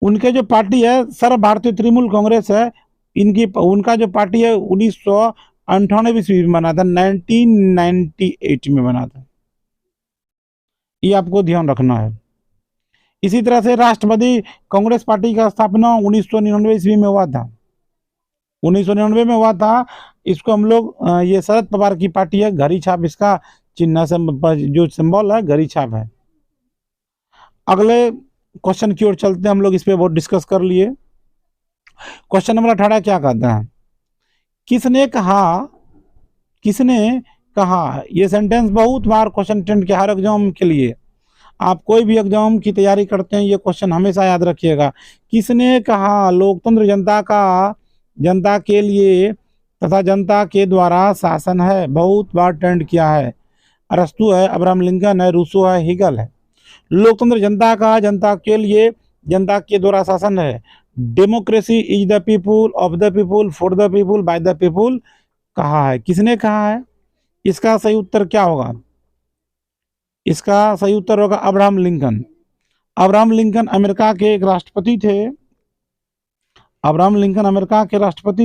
उनके जो पार्टी है सर्व भारतीय तृणमूल कांग्रेस है। उनका जो पार्टी है 1998 ईस्वी में बना था, 1998 में बना था। ये आपको ध्यान रखना है। इसी तरह से राष्ट्रवादी कांग्रेस पार्टी का स्थापना 1999 ईस्वी में हुआ था। 1999 में हुआ था। इसको हम लोग, ये शरद पवार की पार्टी है, घड़ी छाप इसका चिन्ह, जो सिंबल है घड़ी छाप है। अगले क्वेश्चन की ओर चलते हैं। हम लोग इस पे बहुत डिस्कस कर लिए। क्वेश्चन नंबर 18 क्या कहता है? किसने कहा? ये सेंटेंस बहुत बार क्वेश्चन अटेंड किया हर एग्जाम के लिए। आप कोई भी एग्जाम की तैयारी करते हैं, ये क्वेश्चन हमेशा याद रखिएगा। किसने कहा लोकतंत्र जनता के लिए तथा जनता के द्वारा शासन है? बहुत बार ट्रेंड किया है। अरस्तु है, अब्राहम लिंकन है, रूसो है, हिगल है। लोकतंत्र जनता के लिए, जनता के द्वारा शासन है। Democracy is the people, of the people, for the people, by the people कहा है। किसने कहा है? इसका सही उत्तर क्या होगा? इसका सही उत्तर होगा Abraham Lincoln. Abraham Lincoln America के एक राष्ट्रपति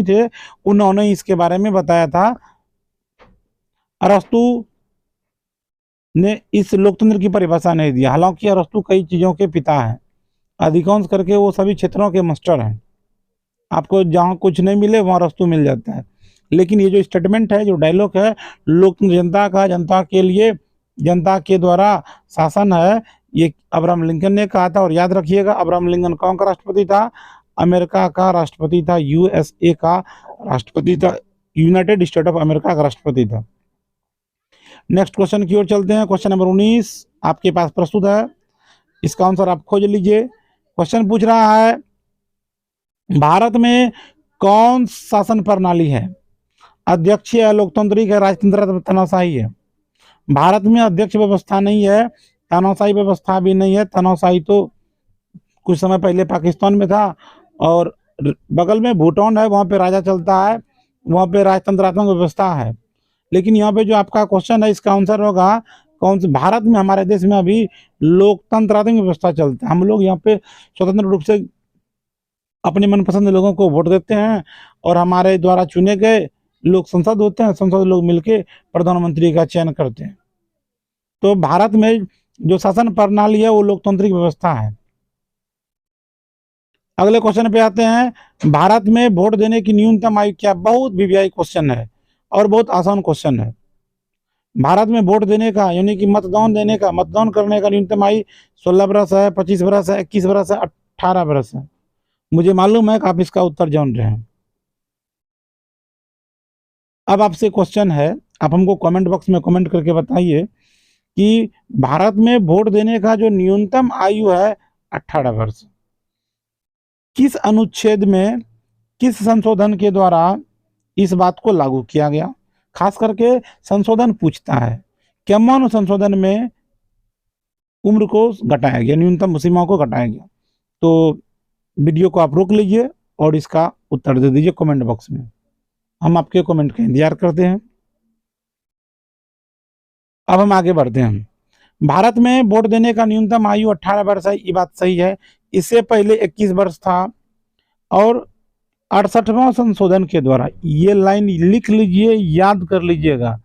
थे। उन्होंने इसके बारे में बताया था। अरस्तु ने इस लोकतंत्र की परिभाषा नहीं दी। हालांकि अरस्तु कई चीजों के पिता हैं, अधिकांश करके वो सभी क्षेत्रों के मास्टर हैं। आपको जहां कुछ नहीं मिले वहां अरस्तु मिल जाता है। लेकिन ये जो स्टेटमेंट है, जो डायलॉग है, लोकतंत्र जनता के लिए, जनता के द्वारा शासन है, ये अब्राहम लिंकन ने कहा था। और याद रखिएगा, अब्राहम लिंकन कौन का राष्ट्रपति था? अमेरिका का राष्ट्रपति था, यूएसए का राष्ट्रपति था, यूनाइटेड स्टेट ऑफ अमेरिका का राष्ट्रपति था। नेक्स्ट क्वेश्चन की ओर चलते हैं। क्वेश्चन नंबर 19 आपके पास प्रस्तुत है। इसका आंसर आप खोज लीजिए। क्वेश्चन पूछ रहा है, भारत में कौन शासन प्रणाली है? अध्यक्षीय है, लोकतांत्रिक है, राजतंत्र, तानाशाही है? भारत में अध्यक्ष व्यवस्था नहीं है, तानाशाही व्यवस्था भी नहीं है। तानाशाही तो कुछ समय पहले पाकिस्तान में था, और बगल में भूटान है, वहाँ पे राजा चलता है, वहाँ पे राजतंत्रात्मक व्यवस्था है। लेकिन यहाँ पे जो आपका क्वेश्चन है, इसका आंसर होगा कौन से भारत में, हमारे देश में अभी लोकतंत्रात्मक व्यवस्था चलता है। हम लोग यहाँ पे स्वतंत्र रूप से अपने मनपसंद लोगों को वोट देते हैं और हमारे द्वारा चुने गए लोग संसद होते हैं, संसद लोग मिलके प्रधानमंत्री का चयन करते हैं। तो भारत में जो शासन प्रणाली है वो लोकतांत्रिक व्यवस्था है। अगले क्वेश्चन पे आते हैं, भारत में वोट देने की न्यूनतम आयु क्या? बहुत वीवीआई क्वेश्चन है और बहुत आसान क्वेश्चन है। भारत में वोट देने का यानी कि मतदान करने का न्यूनतम आयु 16 वर्ष है, 25 वर्ष है, 21 वर्ष है, 18 वर्ष है। मुझे मालूम है कि आप इसका उत्तर जान रहे हैं। अब आपसे क्वेश्चन है, आप हमको कमेंट बॉक्स में कमेंट करके बताइए कि भारत में वोट देने का जो न्यूनतम आयु है 18 वर्ष, किस अनुच्छेद में, किस संशोधन के द्वारा इस बात को लागू किया गया? खास करके संशोधन पूछता है, कौन संशोधन में उम्र को घटाया गया, न्यूनतम सीमा को घटाया गया? तो वीडियो को आप रोक लीजिए और इसका उत्तर दे दीजिए कमेंट बॉक्स में। हम आपके कमेंट का इंतजार करते हैं। अब हम आगे बढ़ते हैं। भारत में वोट देने का न्यूनतम आयु 18 वर्ष है, ये बात सही है। इससे पहले 21 वर्ष था और 68वां संशोधन के द्वारा, ये लाइन लिख लीजिए, याद कर लीजिएगा,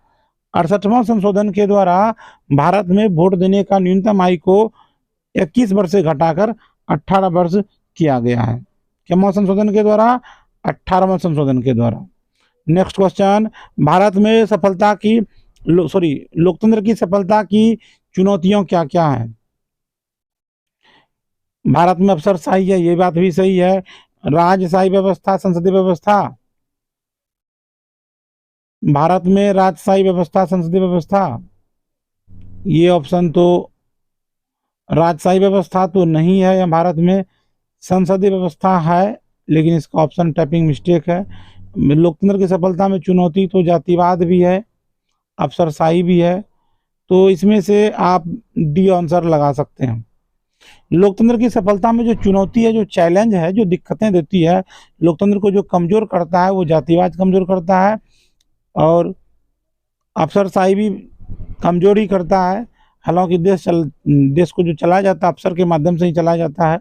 68वां संशोधन के द्वारा भारत में वोट देने का न्यूनतम आयु को 21 वर्ष से घटाकर 18 वर्ष किया गया है। क्या संशोधन के द्वारा? 18वां संशोधन के द्वारा। नेक्स्ट क्वेश्चन, भारत में लोकतंत्र की सफलता की चुनौतियां क्या क्या है? भारत में अफसरशाही है, ये बात भी सही है। राजशाही व्यवस्था, संसदीय व्यवस्था, भारत में राजशाही व्यवस्था, संसदीय व्यवस्था, ये ऑप्शन तो राजशाही व्यवस्था तो नहीं है या भारत में संसदीय व्यवस्था है, लेकिन इसका ऑप्शन टाइपिंग मिस्टेक है। लोकतंत्र की सफलता में चुनौती तो जातिवाद भी है, अफसरशाही भी है, तो इसमें से आप डी आंसर लगा सकते हैं। लोकतंत्र की सफलता में जो चुनौती है, जो चैलेंज है, जो दिक्कतें देती है, लोकतंत्र को जो कमजोर करता है वो जातिवाद कमजोर करता है और अफसरशाही भी कमजोर ही करता है। हालांकि देश को जो चलाया जाता है अफसर के माध्यम से ही चलाया जाता है।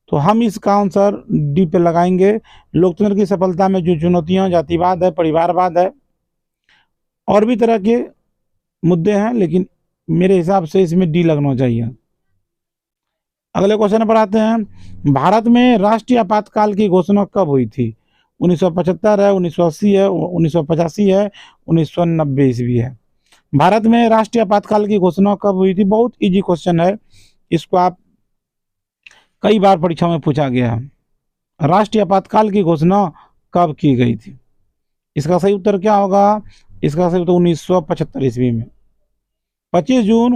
तो हम इसका आंसर डी पे लगाएंगे। लोकतंत्र की सफलता में जो चुनौतियां जातिवाद है, परिवारवाद है, और भी तरह के मुद्दे हैं, लेकिन मेरे हिसाब से इसमें डी लगना चाहिए। अगले क्वेश्चन पर आते हैं, भारत में राष्ट्रीय आपातकाल की घोषणा कब हुई थी? 1975 है, 1980 है, 1985 है, 1990 ईस्वी है। भारत में राष्ट्रीय आपातकाल की घोषणा कब हुई थी? बहुत इजी क्वेश्चन है, इसको आप कई बार परीक्षा में पूछा गया है। राष्ट्रीय आपातकाल की घोषणा कब की गई थी? इसका सही उत्तर क्या होगा? इसका सही उत्तर 1975 ईस्वी में। 25 जून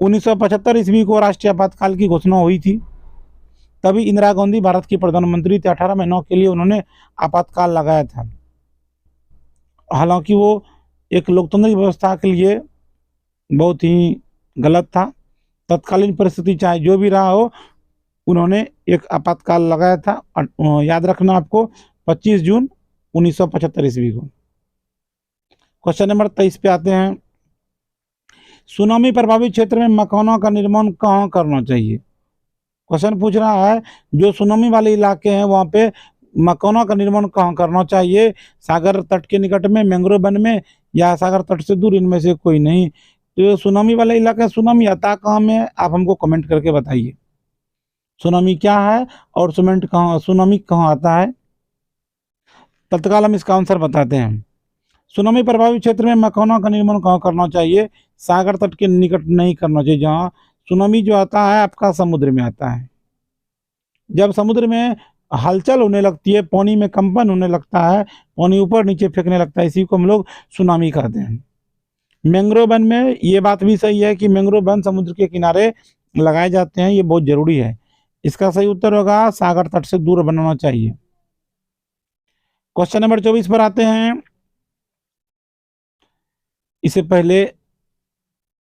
1975 ईस्वी को राष्ट्रीय आपातकाल की घोषणा हुई थी। तभी इंदिरा गांधी भारत की प्रधानमंत्री थी। 18 महीनों के लिए उन्होंने आपातकाल लगाया था। हालांकि वो एक लोकतांत्रिक व्यवस्था के लिए बहुत ही गलत था। तत्कालीन परिस्थिति चाहे जो भी रहा हो, उन्होंने एक आपातकाल लगाया था। याद रखना आपको, 25 जून 1975 ईस्वी को। क्वेश्चन नंबर 23 पे आते हैं, सुनामी प्रभावित क्षेत्र में मकानों का निर्माण कहाँ करना चाहिए? क्वेश्चन पूछ रहा है, जो सुनामी वाले इलाके हैं वहाँ पे मकानों का निर्माण कहाँ करना चाहिए? सागर तट के निकट में, मैंग्रोव वन में, या सागर तट से दूर, इनमें से कोई नहीं। तो सुनामी वाला इलाका, सुनामी आता कहाँ में? आप हमको कमेंट करके बताइए सुनामी क्या है और सुनामी कहाँ आता है। तत्काल हम इसका आंसर बताते हैं। सुनामी प्रभावित क्षेत्र में मकानों का निर्माण कहाँ करना चाहिए? सागर तट के निकट नहीं करना चाहिए, जहाँ सुनामी जो आता है आपका समुद्र में आता है। जब समुद्र में हलचल होने लगती है, पानी में कंपन होने लगता है, पानी ऊपर नीचे फेंकने लगता है, इसी को हम लोग सुनामी कहते हैं। मैंग्रोव वन में ये बात भी सही है कि मैंग्रोव वन समुद्र के किनारे लगाए जाते हैं, ये बहुत जरूरी है। इसका सही उत्तर होगा सागर तट से दूर बनाना चाहिए। क्वेश्चन नंबर 24 पर आते हैं। इससे पहले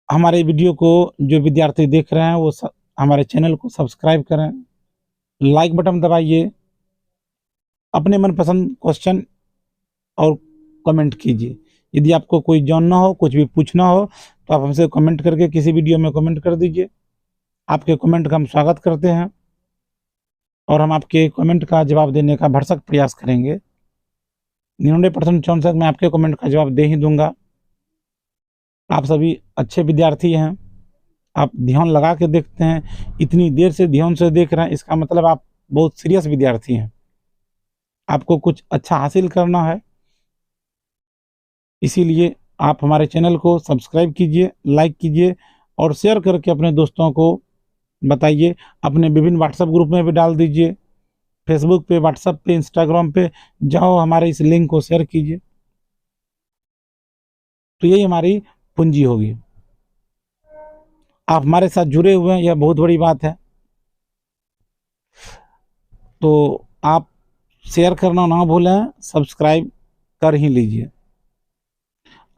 हमारे वीडियो को जो विद्यार्थी देख रहे हैं वो हमारे चैनल को सब्सक्राइब करें, लाइक बटन दबाइए, अपने मनपसंद क्वेश्चन और कमेंट कीजिए। यदि आपको कोई जानना हो, कुछ भी पूछना हो, तो आप हमसे कमेंट करके किसी वीडियो में कमेंट कर दीजिए। आपके कमेंट का हम स्वागत करते हैं और हम आपके कमेंट का जवाब देने का भरसक प्रयास करेंगे। 99% चांस मैं आपके कमेंट का जवाब दे ही दूंगा। आप सभी अच्छे विद्यार्थी हैं, आप ध्यान लगा के देखते हैं, इतनी देर से ध्यान से देख रहे हैं, इसका मतलब आप बहुत सीरियस विद्यार्थी हैं। आपको कुछ अच्छा हासिल करना है, इसीलिए आप हमारे चैनल को सब्सक्राइब कीजिए, लाइक कीजिए और शेयर करके अपने दोस्तों को बताइए। अपने विभिन्न व्हाट्सएप ग्रुप में भी डाल दीजिए, फेसबुक पे, व्हाट्सएप पे, इंस्टाग्राम पे जाओ, हमारे इस लिंक को शेयर कीजिए। तो यही हमारी पूंजी होगी। आप हमारे साथ जुड़े हुए हैं, यह बहुत बड़ी बात है। तो आप शेयर करना ना भूलें, सब्सक्राइब कर ही लीजिए।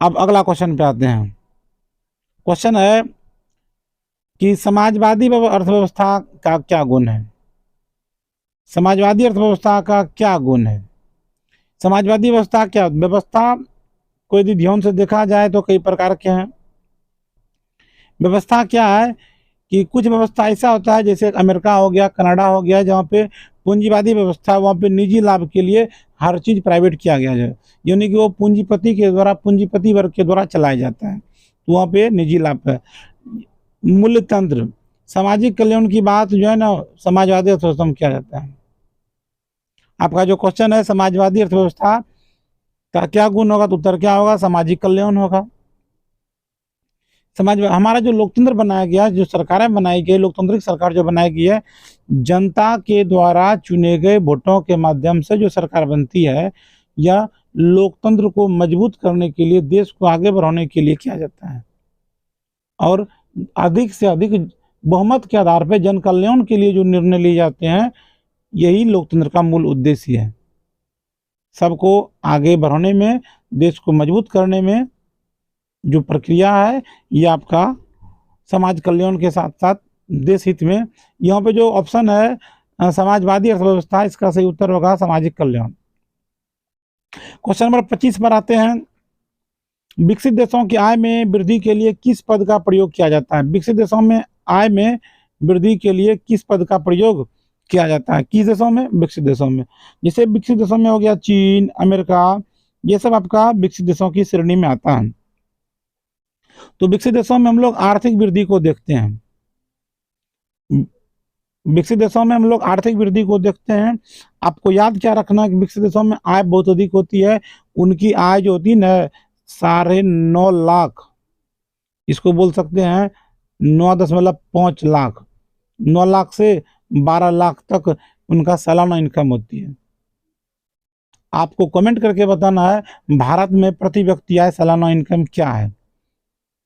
अब अगला क्वेश्चन पे आते हैं। क्वेश्चन है कि समाजवादी अर्थव्यवस्था का क्या गुण है? समाजवादी अर्थव्यवस्था का क्या गुण है? समाजवादी व्यवस्था क्या व्यवस्था को यदि ध्यान से देखा जाए तो कई प्रकार के हैं। व्यवस्था क्या है कि कुछ व्यवस्था ऐसा होता है जैसे अमेरिका हो गया, कनाडा हो गया, जहाँ पे पूंजीवादी व्यवस्था, वहाँ पे निजी लाभ के लिए हर चीज़ प्राइवेट किया गया है, यानी कि वो पूंजीपति के द्वारा, पूंजीपति वर्ग के द्वारा चलाया जाता है, तो वहाँ पे निजी लाभ है। मूल्य तंत्र, सामाजिक कल्याण की बात जो है ना, समाजवादी अर्थव्यवस्था में किया जाता है। आपका जो क्वेश्चन है समाजवादी अर्थव्यवस्था का क्या गुण होगा, तो उत्तर क्या होगा? सामाजिक कल्याण होगा। समाज हमारा जो लोकतंत्र बनाया गया, जो सरकारें बनाई गई, लोकतांत्रिक सरकार जो बनाई गई है, जनता के द्वारा चुने गए वोटों के माध्यम से जो सरकार बनती है, या लोकतंत्र को मजबूत करने के लिए, देश को आगे बढ़ाने के लिए किया जाता है। और अधिक से अधिक बहुमत के आधार पर जन कल्याण के लिए जो निर्णय लिए जाते हैं, यही लोकतंत्र का मूल उद्देश्य है। सबको आगे बढ़ाने में, देश को मजबूत करने में जो प्रक्रिया है, ये आपका समाज कल्याण के साथ साथ देश हित में। यहाँ पे जो ऑप्शन है समाजवादी अर्थव्यवस्था, इसका सही उत्तर होगा सामाजिक कल्याण। क्वेश्चन नंबर 25 पर आते हैं। विकसित देशों की आय में वृद्धि के लिए किस पद का प्रयोग किया जाता है? विकसित देशों में आय में वृद्धि के लिए किस पद का प्रयोग किया जाता है? किस देशों में? विकसित देशों में। जैसे विकसित देशों में हो गया चीन, अमेरिका, ये सब आपका विकसित देशों की श्रेणी में आता है। तो विकसित देशों में हम लोग आर्थिक वृद्धि को देखते हैं। विकसित देशों में हम लोग आर्थिक वृद्धि को देखते हैं। आपको याद क्या रखना है कि विकसित देशों में आय बहुत अधिक होती है। उनकी आय जो होती है ना, 9.5 लाख, इसको बोल सकते हैं 9.5 लाख, 9 लाख से 12 लाख तक उनका सालाना इनकम होती है। आपको कमेंट करके बताना है भारत में प्रति व्यक्ति आय सालाना इनकम क्या है।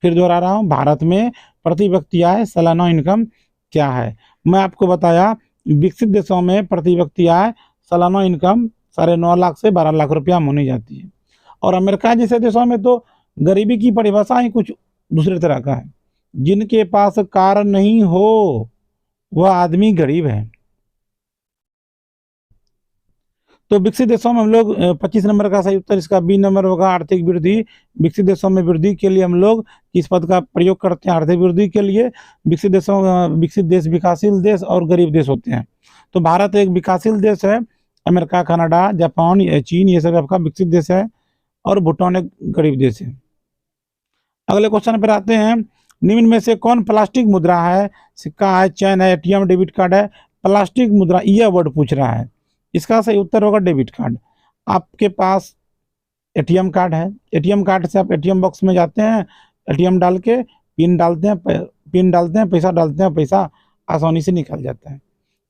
फिर दोहरा रहा हूँ, भारत में प्रति व्यक्ति आय सालाना इनकम क्या है? मैं आपको बताया विकसित देशों में प्रति व्यक्ति आय सालाना इनकम 9.5 लाख से 12 लाख रुपया होनी जाती है। और अमेरिका जैसे देशों में तो गरीबी की परिभाषा ही कुछ दूसरे तरह का है। जिनके पास कार नहीं हो वह आदमी गरीब है। तो विकसित देशों में हम लोग 25 नंबर का सही उत्तर इसका बी नंबर होगा, आर्थिक वृद्धि। विकसित देशों में वृद्धि के लिए हम लोग किस पद का प्रयोग करते हैं? आर्थिक वृद्धि के लिए। विकसित देश विकासशील देश और गरीब देश होते हैं। तो भारत एक विकासशील देश है, अमेरिका, कनाडा, जापान, चीन, ये सब आपका विकसित देश है, और भूटान एक गरीब देश है। अगले क्वेश्चन पर आते हैं। निम्न में से कौन प्लास्टिक मुद्रा है? सिक्का है, चैन है, एटीएम, डेबिट कार्ड है। प्लास्टिक मुद्रा, यह वर्ड पूछ रहा है, इसका सही उत्तर होगा डेबिट कार्ड। आपके पास एटीएम कार्ड है, एटीएम कार्ड से आप एटीएम बॉक्स में जाते हैं, एटीएम डाल के पिन डालते हैं, पैसा डालते हैं, पैसा आसानी से निकल जाता है।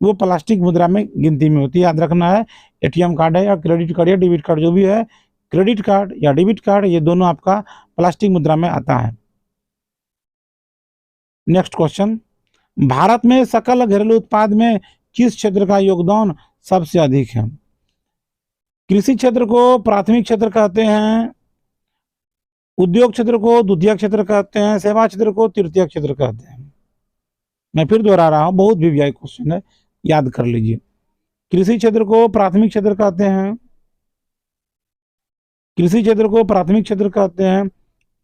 वो प्लास्टिक मुद्रा में गिनती में होती है। याद रखना है, एटीएम कार्ड है या क्रेडिट कार्ड या डेबिट कार्ड, जो भी है, क्रेडिट कार्ड या डेबिट कार्ड, ये दोनों आपका प्लास्टिक मुद्रा में आता है। नेक्स्ट क्वेश्चन, भारत में सकल घरेलू उत्पाद में किस क्षेत्र का योगदान सबसे अधिक है? कृषि क्षेत्र को प्राथमिक क्षेत्र कहते हैं, उद्योग क्षेत्र को द्वितीय क्षेत्र कहते हैं, सेवा क्षेत्र को तृतीय क्षेत्र कहते हैं। मैं फिर दोहरा रहा हूं, बहुत वीवीआई क्वेश्चन है, याद कर लीजिए। कृषि क्षेत्र को प्राथमिक क्षेत्र कहते हैं, कृषि क्षेत्र को प्राथमिक क्षेत्र कहते हैं,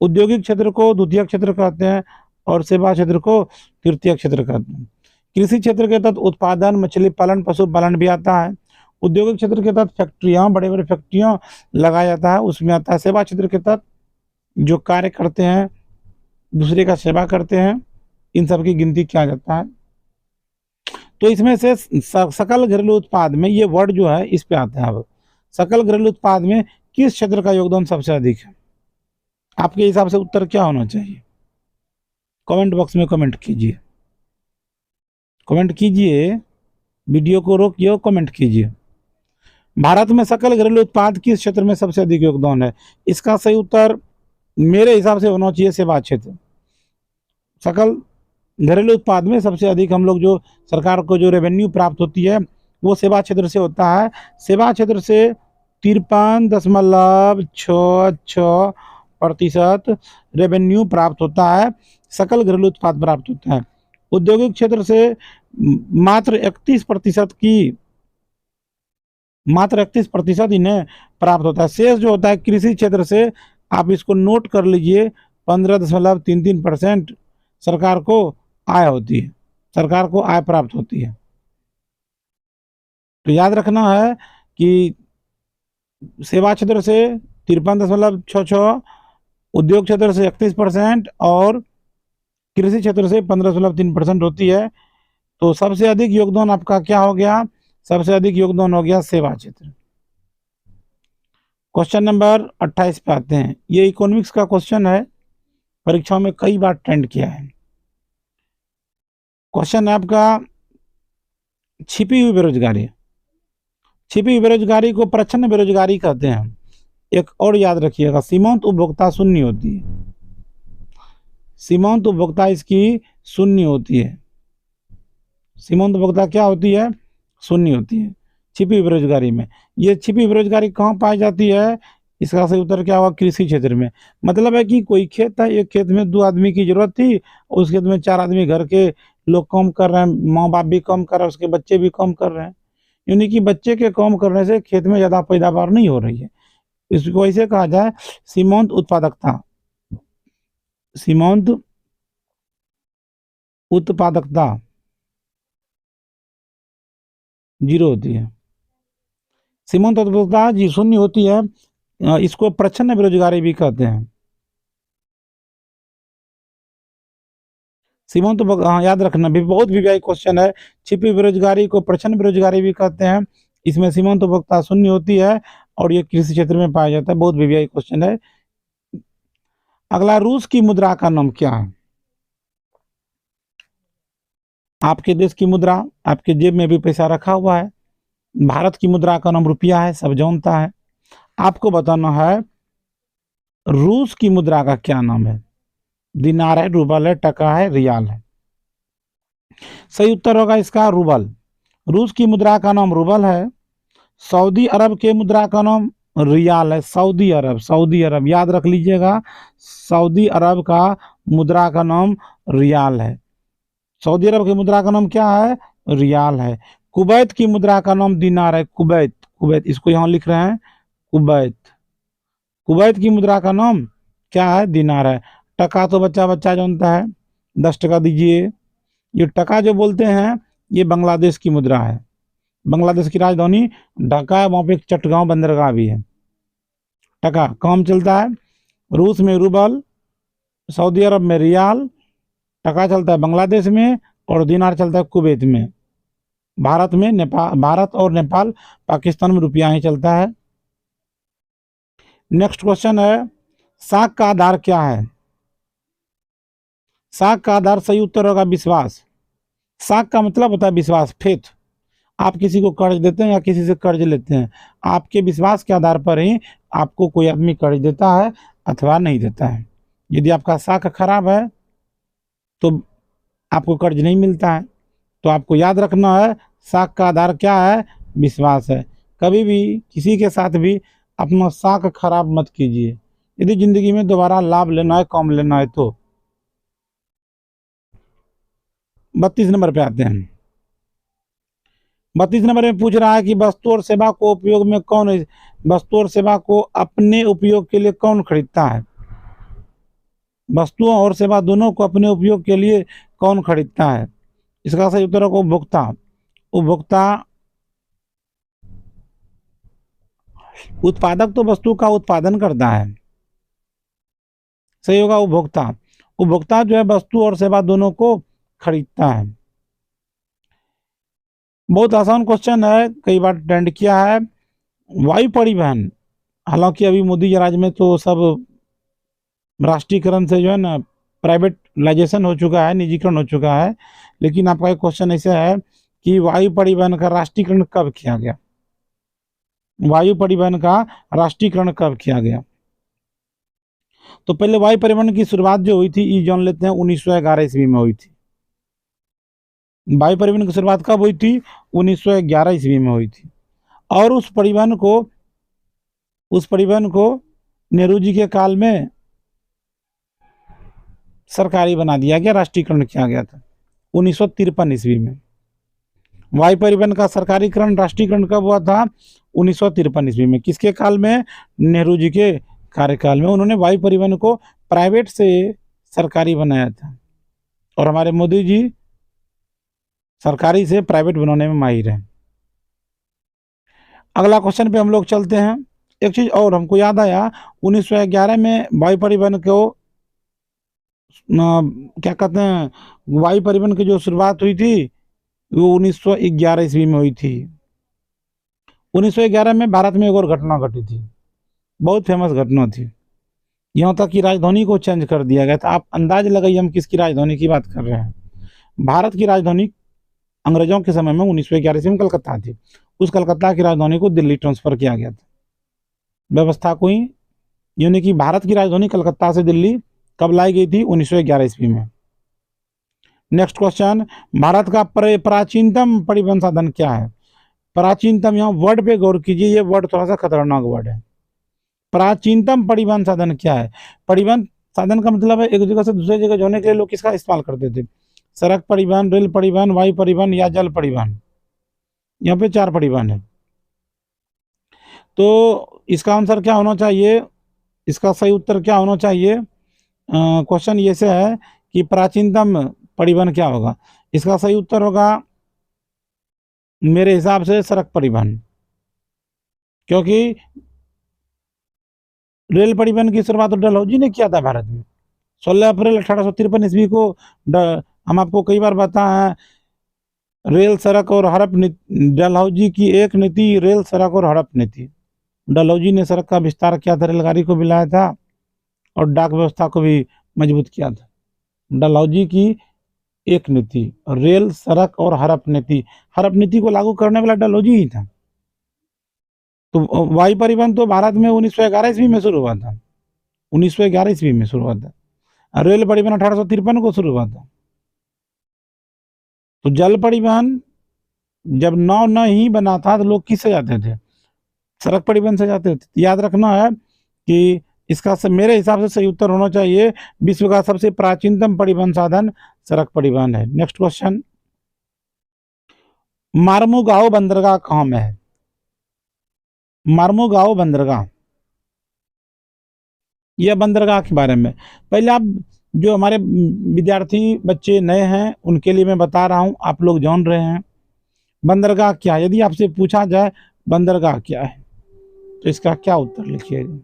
औद्योगिक क्षेत्र को द्वितीयक क्षेत्र कहते हैं और सेवा क्षेत्र को तृतीयक क्षेत्र कहते हैं। कृषि क्षेत्र के तहत उत्पादन, मछली पालन, पशुपालन भी आता है। औद्योगिक क्षेत्र के तहत फैक्ट्रियां, बड़े बड़े फैक्ट्रियां लगाया जाता है, उसमें आता है। सेवा क्षेत्र के तहत जो कार्य करते हैं, दूसरे का सेवा करते हैं, इन सब की गिनती किया जाता है। तो इसमें से सकल घरेलू उत्पाद में ये वर्ड जो है इस पे आता है। अब सकल घरेलू उत्पाद में किस क्षेत्र का योगदान सबसे अधिक है? आपके हिसाब से उत्तर क्या होना चाहिए? कमेंट बॉक्स में कमेंट कीजिए, कमेंट कीजिए, वीडियो को रोकिए और कमेंट कीजिए। भारत में सकल घरेलू उत्पाद किस क्षेत्र में सबसे अधिक योगदान है? इसका सही उत्तर मेरे हिसाब से होना चाहिए सेवा क्षेत्र। सकल घरेलू उत्पाद में सबसे अधिक हम लोग जो सरकार को जो रेवेन्यू प्राप्त होती है वो सेवा क्षेत्र से होता है। सेवा क्षेत्र से 53.66% रेवेन्यू प्राप्त होता है, सकल घरेलू उत्पाद प्राप्त होता है। औद्योगिक क्षेत्र से मात्र 31% इन्हें प्राप्त होता है। शेष जो होता है कृषि क्षेत्र से, आप इसको नोट कर लीजिए, 15.33% सरकार को आय होती है, सरकार को आय प्राप्त होती है। तो याद रखना है कि सेवा क्षेत्र से 53.66, उद्योग क्षेत्र से 31% और कृषि क्षेत्र से 15.3% होती है। तो सबसे अधिक योगदान आपका क्या हो गया? सबसे अधिक योगदान हो गया सेवा क्षेत्र। क्वेश्चन नंबर 28 पे आते हैं। ये इकोनॉमिक्स का क्वेश्चन है, परीक्षाओं में कई बार ट्रेंड किया है। क्वेश्चन है आपका, छिपी हुई बेरोजगारी। छिपी हुई बेरोजगारी को प्रच्छन्न बेरोजगारी कहते हैं। एक और याद रखिएगा, सीमांत उपभोक्ता शून्य होती है, सीमांत उपभोक्ता इसकी शून्य होती है। सीमांत उपभोक्ता क्या होती है? शून्य होती है छिपी बेरोजगारी में। ये छिपी बेरोजगारी कहाँ पाई जाती है? इसका सही उत्तर क्या होगा? कृषि क्षेत्र में। मतलब है कि कोई खेत है, एक खेत में 2 आदमी की जरूरत थी, उस खेत में 4 आदमी घर के लोग काम कर रहे हैं, माँ बाप भी काम कर रहे हैं, उसके बच्चे भी काम कर रहे हैं। यानी कि बच्चे के काम करने से खेत में ज़्यादा पैदावार नहीं हो रही है। इसको ऐसे कहा जाए सीमांत उत्पादकता। सीमांत उत्पादकता 0 होती है। सीमांत उत्पादकता जी शून्य होती है। इसको प्रच्छन्न बेरोजगारी भी कहते हैं। सीमांत याद रखना भी, बहुत वीवीआई क्वेश्चन है। छिपी बेरोजगारी को प्रच्छन्न बेरोजगारी भी कहते हैं। इसमें सीमांत उपभोक्ता शून्य होती है और ये कृषि क्षेत्र में पाया जाता है। बहुत वीवीआई क्वेश्चन है। अगला, रूस की मुद्रा का नाम क्या है? आपके देश की मुद्रा, आपके जेब में भी पैसा रखा हुआ है। भारत की मुद्रा का नाम रुपया है, सब जानता है। आपको बताना है रूस की मुद्रा का क्या नाम है। दिनार है, रूबल है, टका है, रियाल है। सही उत्तर होगा इसका रूबल। रूस की मुद्रा का नाम रूबल है। सऊदी अरब के मुद्रा का नाम रियाल है। सऊदी अरब, सऊदी अरब याद रख लीजिएगा, सऊदी अरब का मुद्रा का नाम रियाल है। सऊदी अरब की मुद्रा का नाम क्या है? रियाल है। कुवैत की मुद्रा का नाम दिनार है। कुवैत, कुवैत इसको यहाँ लिख रहे हैं कुवैत। कुवैत की मुद्रा का नाम क्या है? दिनार है। टका तो बच्चा बच्चा जानता है, 10 टका दीजिए। ये टका जो बोलते हैं ये बांग्लादेश की मुद्रा है। बांग्लादेश की राजधानी ढाका है, वहाँ पे एक चटगांव बंदरगाह भी है। टका काम चलता है। रूस में रूबल, सऊदी अरब में रियाल, टका चलता है बांग्लादेश में और दिनार चलता है कुवैत में। भारत में भारत और नेपाल, पाकिस्तान में रुपया ही चलता है। नेक्स्ट क्वेश्चन है, साख का आधार क्या है? साख का आधार सही उत्तर होगा विश्वास। साख का मतलब होता है विश्वास, फेथ। आप किसी को कर्ज देते हैं या किसी से कर्ज लेते हैं, आपके विश्वास के आधार पर ही आपको कोई आदमी कर्ज देता है अथवा नहीं देता है। यदि आपका साख खराब है तो आपको कर्ज नहीं मिलता है। तो आपको याद रखना है साख का आधार क्या है? विश्वास है। कभी भी किसी के साथ भी अपना साख खराब मत कीजिए, यदि जिंदगी में दोबारा लाभ लेना है, कम लेना है तो। 32 नंबर पे आते हैं। 32 नंबर में पूछ रहा है कि वस्तु और सेवा को उपयोग में कौन, वस्तु और सेवा को अपने उपयोग के लिए कौन खरीदता है? वस्तुओं और सेवा दोनों को अपने उपयोग के लिए कौन खरीदता है? इसका सही उत्तर होगा उपभोक्ता। उपभोक्ता, उत्पादक तो वस्तु का उत्पादन करता है, सही होगा उपभोक्ता। उपभोक्ता जो है वस्तु और सेवा दोनों को खरीदता है। बहुत आसान क्वेश्चन है, कई बार ट्रेंड किया है। वायु परिवहन, हालांकि अभी मोदी के राज में तो सब राष्ट्रीयकरण से जो है ना प्राइवेटाइजेशन हो चुका है, निजीकरण हो चुका है, लेकिन आपका एक क्वेश्चन ऐसा है कि वायु परिवहन का राष्ट्रीयकरण कब किया गया? वायु परिवहन का राष्ट्रीयकरण कब किया गया? तो पहले वायु परिवहन की शुरुआत जो हुई थी, ये जान लेते हैं, 1911 ईस्वी में हुई थी। वायु परिवहन की शुरुआत कब हुई थी? 1911 ईस्वी में हुई थी। और उस परिवहन को नेहरू जी के काल में सरकारी बना दिया गया, राष्ट्रीयकरण किया गया था 1953 ईस्वी में। वायु परिवहन का सरकारीकरण, राष्ट्रीयकरण कब हुआ था? 1953 ईस्वी में। किसके काल में? नेहरू जी के कार्यकाल में उन्होंने वायु परिवहन को प्राइवेट से सरकारी बनाया था। और हमारे मोदी जी सरकारी से प्राइवेट बनाने में माहिर है। अगला क्वेश्चन पे हम लोग चलते हैं। एक चीज और हमको याद आया, 1911 में वायु परिवहन को क्या कहते हैं, वायु परिवहन की जो शुरुआत हुई थी वो 1911 ईस्वी में हुई थी। 1911 में भारत में एक और घटना घटी थी, बहुत फेमस घटना थी। यहाँ तक कि राजधानी को चेंज कर दिया गया था। आप अंदाज लगाइए हम किसकी राजधानी की बात कर रहे हैं। भारत की राजधानी अंग्रेजों के समय में 1911 ईस्वी में कलकत्ता थी। उस कलकत्ता की राजधानी को दिल्ली ट्रांसफर किया गया था। व्यवस्था कोई, यानी कि भारत की राजधानी कलकत्ता से दिल्ली कब लाई गई थी? 1911 ईस्वी में। नेक्स्ट क्वेश्चन, भारत का प्राचीनतम परिवहन साधन क्या है? प्राचीनतम, यहाँ वर्ड पे गौर कीजिए, ये वर्ड थोड़ा सा खतरनाक वर्ड है। प्राचीनतम परिवहन साधन क्या है? परिवहन साधन का मतलब है एक जगह से दूसरी जगह जाने के लिए लोग किसका इस्तेमाल करते थे? सड़क परिवहन, रेल परिवहन, वायु परिवहन या जल परिवहन। यहाँ पे 4 परिवहन है। तो इसका आंसर क्या होना चाहिए? इसका सही उत्तर क्या होना चाहिए? क्वेश्चन ये से है कि प्राचीनतम परिवहन क्या होगा? इसका सही उत्तर होगा मेरे हिसाब से सड़क परिवहन, क्योंकि रेल परिवहन की शुरुआत तो डलहौजी ने किया था भारत में 16 अप्रैल 1853 ईस्वी को। हम आपको कई बार बताया, रेल, सड़क और हड़प नीति, डलहौजी की एक नीति रेल, सड़क और हड़प नीति। डलहौजी ने सड़क का विस्तार किया था, रेलगाड़ी को भी लाया था और डाक व्यवस्था को भी मजबूत किया था। डलहौजी की एक नीति, रेल, सड़क और हड़प नीति। हड़प नीति को लागू करने वाला डलहौजी ही था। तो वायु परिवहन तो भारत में 1911 ईस्वी में शुरू हुआ था, 1911 ईस्वी में शुरू हुआ था। रेल परिवहन 1853 को शुरू हुआ था। तो जल परिवहन जब नाव न ही बना था तो लोग किससे जाते थे? सड़क परिवहन से जाते थे। याद रखना है कि इसका मेरे हिसाब से सही उत्तर होना चाहिए, विश्व का सबसे प्राचीनतम परिवहन साधन सड़क परिवहन है। नेक्स्ट क्वेश्चन, मार्मुगांव बंदरगाह कहाँ में है? मार्मुगांव बंदरगाह, यह बंदरगाह के बारे में पहले आप, जो हमारे विद्यार्थी बच्चे नए हैं उनके लिए मैं बता रहा हूं, आप लोग जान रहे हैं बंदरगाह क्या है। यदि आपसे पूछा जाए बंदरगाह क्या है तो इसका क्या उत्तर लिखिएगा?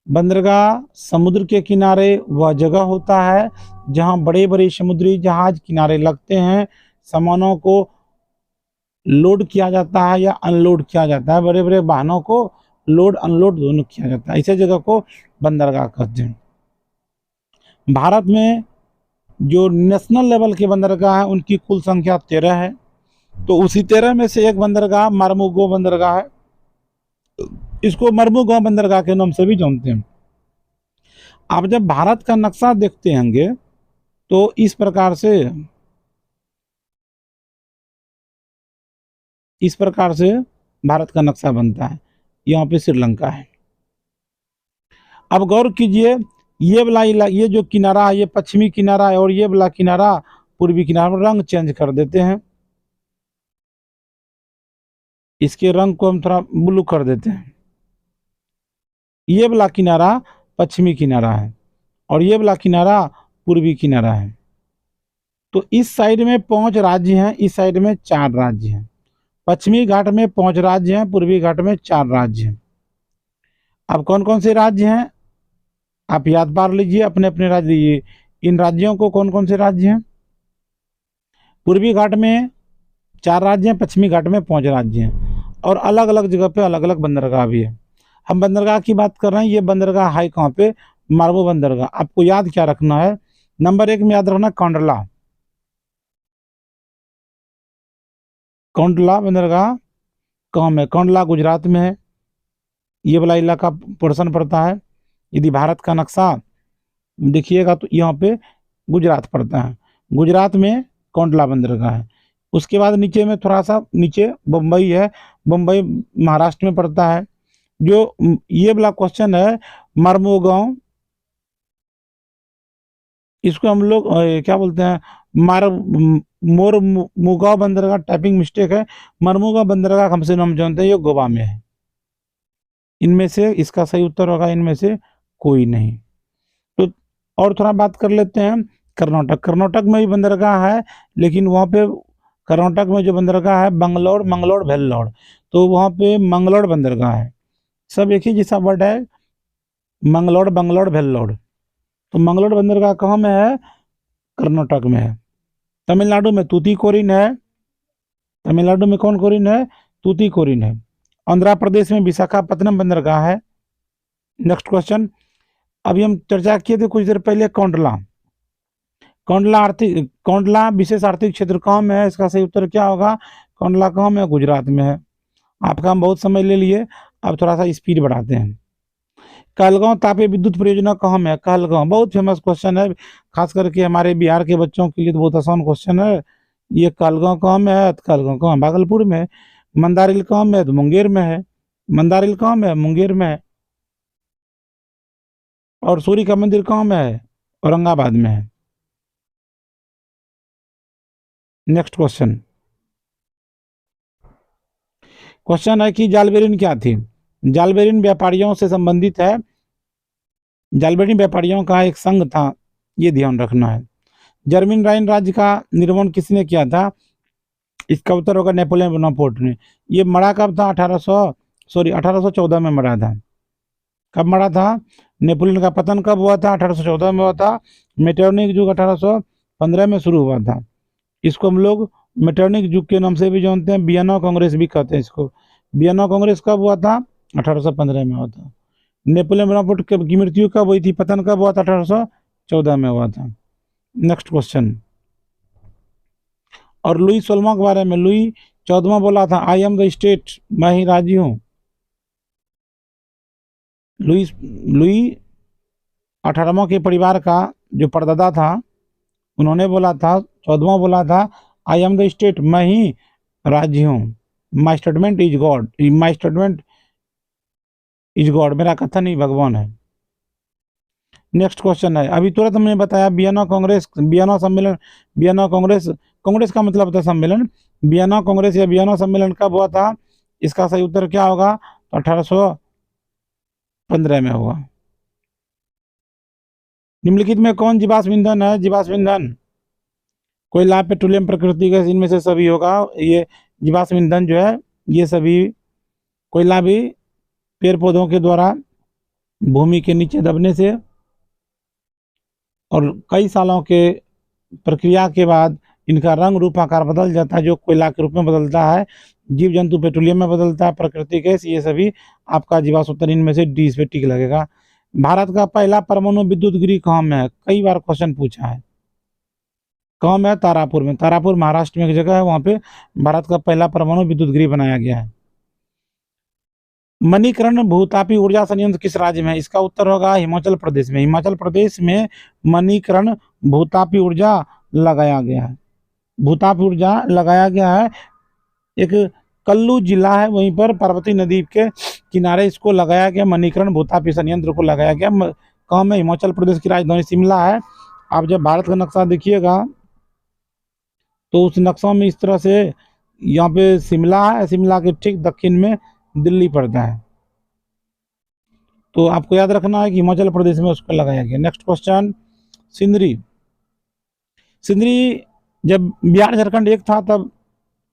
बंदरगाह समुद्र के किनारे वह जगह होता है जहां बड़े बड़े समुद्री जहाज किनारे लगते हैं, सामानों को लोड किया जाता है या अनलोड किया जाता है, बड़े बड़े वाहनों को लोड अनलोड दोनों किया जाता है, ऐसे जगह को बंदरगाह कहते हैं। भारत में जो नेशनल लेवल के बंदरगाह है उनकी कुल संख्या 13 है। तो उसी 13 में से एक बंदरगाह मार्मुगांव बंदरगाह है। इसको मार्मुगांव बंदरगाह के नाम से भी जानते हैं। आप जब भारत का नक्शा देखते होंगे तो इस प्रकार से भारत का नक्शा बनता है। यहाँ पे श्रीलंका है। अब गौर कीजिए, ये वाला ये जो किनारा है ये पश्चिमी किनारा है और ये वाला किनारा पूर्वी किनारा। रंग चेंज कर देते हैं। इसके रंग को हम थोड़ा ब्लू कर देते हैं। ये वाला किनारा पश्चिमी किनारा है और ये वाला किनारा पूर्वी किनारा है। तो इस साइड में 5 राज्य हैं, इस साइड में 4 राज्य हैं। पश्चिमी घाट में 5 राज्य हैं, पूर्वी घाट में 4 राज्य हैं। अब कौन कौन से राज्य हैं आप याद पार लीजिए, अपने अपने राज्य लीजिए। इन राज्यों को कौन कौन से राज्य हैं? पूर्वी घाट में 4 राज्य हैं, पश्चिमी घाट में 5 राज्य हैं और अलग अलग जगह पे अलग अलग बंदरगाह भी है। हम बंदरगाह की बात कर रहे हैं, ये बंदरगाह है कहाँ पे? मारबो बंदरगाह। आपको याद क्या रखना है? नंबर 1 में याद रखना कंडला। कंडला बंदरगाह कहाँ में? कंडला गुजरात में है। ये वाला इलाका पोर्शन पड़ता है। यदि भारत का नक्शा देखिएगा तो यहाँ पे गुजरात पड़ता है। गुजरात में कंडला बंदरगाह है। उसके बाद नीचे में थोड़ा सा नीचे बम्बई है। बम्बई महाराष्ट्र में पड़ता है। जो ये वाला क्वेश्चन है मरमुगांव, इसको हम लोग क्या बोलते हैं? मोरमुगांव बंदरगाह, टाइपिंग मिस्टेक है। मरमुगांव बंदरगाह हमसे हम जानते हैं ये गोवा में है। इनमें से इसका सही उत्तर होगा इनमें से कोई नहीं। तो और थोड़ा बात कर लेते हैं कर्नाटक। कर्नाटक में भी बंदरगाह है, लेकिन वहाँ पे कर्नाटक में जो बंदरगाह है बंगलोर, मंगलोर, वेल्लोर, तो वहाँ पे मंगलोर बंदरगाह है। सब एक ही जैसा वर्ड है, मंगलोर, बंगलोर, वेल्लोर। तो मंगलोर बंदरगाह कहाँ में है? कर्नाटक में है। तमिलनाडु में तूतीकोरिन है। तमिलनाडु में कौन कोरिन है? तूतीकोरिन है। आंध्र प्रदेश में विशाखापत्तनम बंदरगाह है। नेक्स्ट क्वेश्चन, अभी हम चर्चा किए थे कुछ देर पहले कंडला। कंडला विशेष आर्थिक क्षेत्र कहाँ में है? इसका सही उत्तर क्या होगा? कंडला कहाँ में है? गुजरात में है। आपका हम बहुत समय ले लिए, अब थोड़ा सा स्पीड बढ़ाते हैं। कहलगांव तापीय विद्युत परियोजना कहाँ में है? कहलगांव बहुत फेमस क्वेश्चन है, खास करके हमारे बिहार के बच्चों के लिए तो बहुत आसान क्वेश्चन है। ये कहलगांव कहाँ में है? तो कहलगांव कहाँ? भागलपुर में है। मंदारिल कहाँ में है? तो मुंगेर में है। मंदारिल कहाँ में है? मुंगेर में है। और सूर्य का मंदिर कहाँ में है? औरंगाबाद में है। नेक्स्ट क्वेश्चन, क्वेश्चन है कि जालबेरिन क्या थी? जालबेरिन व्यापारियों से संबंधित है। जालबेरिन व्यापारियों का एक संघ था, ये ध्यान रखना है। जर्मन राइन राज्य का निर्माण किसने किया था? इसका उत्तर होगा नेपोलियन बोनापार्ट ने। ये मरा कब था? 1814 में मरा था। कब मरा था? नेपोलियन का पतन कब हुआ था? 1814 में हुआ था। मेटरनिक युग 1815 में शुरू हुआ था। इसको हम लोग मेटरनिक युग के नाम से भी जानते हैं, वियना कांग्रेस भी कहते हैं इसको। वियना कांग्रेस कब हुआ था? 1815 में हुआ था। नेपोलियन बोनापार्ट की मृत्यु कब हुई थी? पतन कब हुआ था? 1814 में हुआ था। नेक्स्ट क्वेश्चन, और लुई 16वां के बारे में, लुई 14वां बोला था आई एम द स्टेट, मैं ही राज्य हूं। लुई 18वां के परिवार का जो परदादा था उन्होंने बोला था, 14वां बोला था आई एम द स्टेट, मैं ही राज्य हूँ। My statement is God, my statement is God, मेरा कथन ही भगवान है। नेक्स्ट क्वेश्चन है, अभी तुरंत हमने बताया वियना कांग्रेस, वियना सम्मेलन, वियना कांग्रेस, कांग्रेस का मतलब था सम्मेलन। वियना कांग्रेस या वियना सम्मेलन कब हुआ था? इसका सही उत्तर क्या होगा? तो 1815 में होगा। निम्नलिखित में कौन जीवाश्म ईंधन है? जीवाश्म ईंधन कोयला, पेट्रोलियम, प्राकृतिक गैस, इनमें से सभी होगा। ये जीवाश्म ईंधन जो है ये सभी, कोयला भी पेड़ पौधों के द्वारा भूमि के नीचे दबने से और कई सालों के प्रक्रिया के बाद इनका रंग रूप आकार बदल जाता है, जो कोयला के रूप में बदलता है। जीव जंतु पेट्रोलियम में बदलता है, प्राकृतिक गैस, ये सभी आपका जीवाश्म ईंधन, इनमें से डी इस पे टिक लगेगा। भारत का पहला परमाणु विद्युत गृह कहाँ में है? कई बार क्वेश्चन पूछा है। कहाँ में है? तारापुर में। तारापुर महाराष्ट्र में एक जगह है, वहां पे भारत का पहला परमाणु विद्युत गृह बनाया गया है। मणिकर्ण भूतापी ऊर्जा संयंत्र किस राज्य में है? इसका उत्तर होगा हिमाचल प्रदेश में। हिमाचल प्रदेश में मणिकर्ण भूतापी ऊर्जा लगाया गया है। भूतापी ऊर्जा लगाया गया है। एक कल्लू जिला है, वहीं पर पार्वती नदी के किनारे इसको लगाया गया, मणिकर्ण भूतापी संयंत्र को लगाया गया। कहाँ में? हिमाचल प्रदेश की राजधानी शिमला है। आप जब भारत का नक्शा देखिएगा तो उस नक्शा में इस तरह से यहाँ पे शिमला है, शिमला के ठीक दक्षिण में दिल्ली पड़ता है। तो आपको याद रखना है कि हिमाचल प्रदेश में उसको लगाया गया। Next question, Sindri. सिंदरी जब बिहार झारखंड एक था तब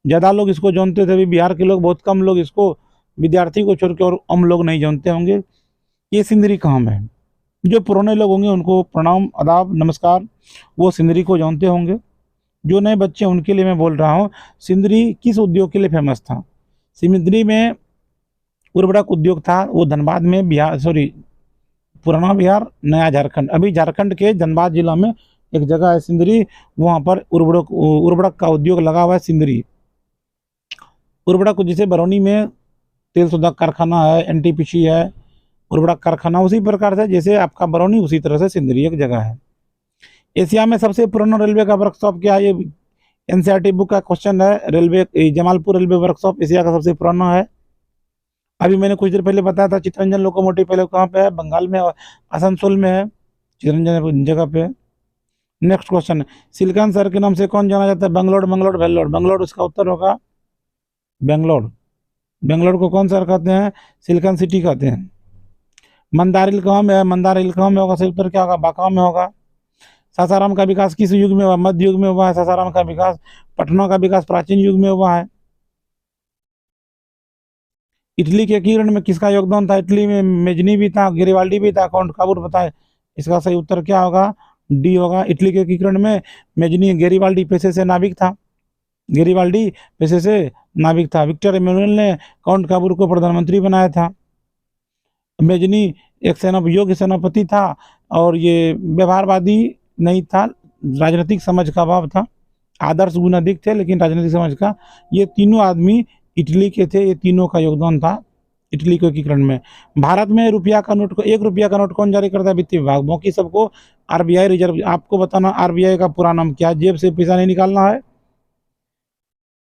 ज़्यादा लोग इसको जानते थे, अभी बिहार के लोग बहुत कम लोग इसको, विद्यार्थी को छोड़ के और हम लोग नहीं जानते होंगे। ये सिंदरी कहाँ है? जो पुराने लोग होंगे उनको प्रणाम, आदाब, नमस्कार, वो सिंदरी को जानते होंगे। जो नए बच्चे उनके लिए मैं बोल रहा हूँ, सिंदरी किस उद्योग के लिए फेमस था? सिंदरी में उर्वरक उद्योग था। वो धनबाद में, बिहार पुराना बिहार, नया झारखंड, अभी झारखंड के धनबाद जिला में एक जगह है सिंदरी, वहाँ पर उर्वरक का उद्योग लगा हुआ है सिंदरी। उर्वरक जैसे बरौनी में तेल शोधक कारखाना है, एनटीपीसी है, उर्वरक कारखाना, उसी प्रकार से जैसे आपका बरौनी उसी तरह से सिंदरी एक जगह है। एशिया में सबसे पुराना रेलवे का वर्कशॉप क्या है? ये एनसीईआरटी बुक का क्वेश्चन है। Railway, Jamalpur railway workshop Asia का सबसे पुराना है। अभी मैंने कुछ देर पहले बताया था चितरंजन लोकोमोटिव पहले कहाँ पे है? बंगाल में, आसनसोल में है, चितरंजन जगह पे। नेक्स्ट क्वेश्चन, सिलिकॉन शहर के नाम से कौन जाना जाता है? बेंगलोर, बेंगलोर, वेल्लोर। बेंगलोर उसका उत्तर होगा, बेंगलोर। बेंगलोर को कौन शहर कहते हैं? सिलिकॉन सिटी कहते हैं। मंदार हिल कहाँ में है? मंदार हिल कहाँ में होगा? सही उत्तर क्या होगा? बांका में होगा। सासाराम का विकास किस युग में हुआ? मध्य युग में हुआ है सासाराम का विकास। पटना का विकास प्राचीन युग में हुआ है। इटली के एकीकरण में किसका योगदान था? इटली में मेजनी भी था, गेरिबाल्डी भी था, काउंट काबूर बताए। इसका सही उत्तर क्या होगा? डी होगा। इटली के एकीकरण में मेजनी, गेरिबाल्डी पेशे से नाविक था, गेरिबाल्डी पेशे से नाविक था। विक्टर इमैनुअल ने काउंट काबूर को प्रधानमंत्री बनाया था। मेजनी एक योग्य सेनापति था और ये व्यवहारवादी नहीं था, राजनीतिक समझ का अभाव था। आदर्श गुण अधिक थे लेकिन राजनीतिक समझ का, ये तीनों आदमी इटली के थे। ये तीनों का योगदान था इटली के एकीकरण में। भारत में रुपया का नोट को, 1 रुपया का नोट कौन जारी करता है? वित्त विभाग। बाकी सबको आरबीआई, रिजर्व। आपको बताना आरबीआई का पूरा नाम क्या है, जेब से पैसा नहीं निकालना है।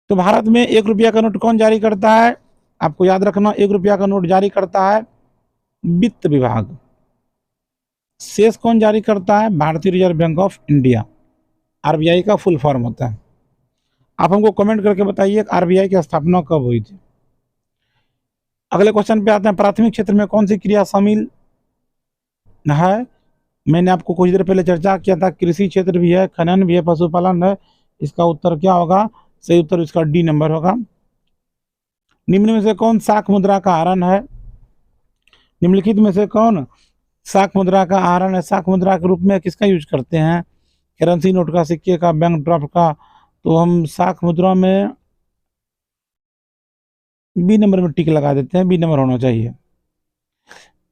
तो भारत में 1 रुपया का नोट कौन जारी करता है? आपको याद रखना, 1 रुपया का नोट जारी करता है वित्त विभाग। शेष कौन जारी करता है? भारतीय reserve bank of India, RBI का फुल फॉर्म होता है। आप हमको कमेंट करके बताइए आरबीआई की स्थापना कब हुई थी। अगले क्वेश्चन पे आते हैं, प्राथमिक क्षेत्र में कौन सी क्रिया शामिल है? मैंने आपको कुछ देर पहले चर्चा किया था, कृषि क्षेत्र भी है, खनन भी है, पशुपालन है। इसका उत्तर क्या होगा? सही उत्तर इसका डी नंबर होगा। निम्न में से कौन शाक मुद्रा का आहरण है? निम्नलिखित में से कौन शाक मुद्रा का आहरण है? शाक मुद्रा के रूप में किसका यूज करते हैं? करेंसी नोट का, सिक्के का, बैंक ड्राफ्ट का। तो हम शाक मुद्रा में बी नंबर में टिक लगा देते हैं, बी नंबर होना चाहिए।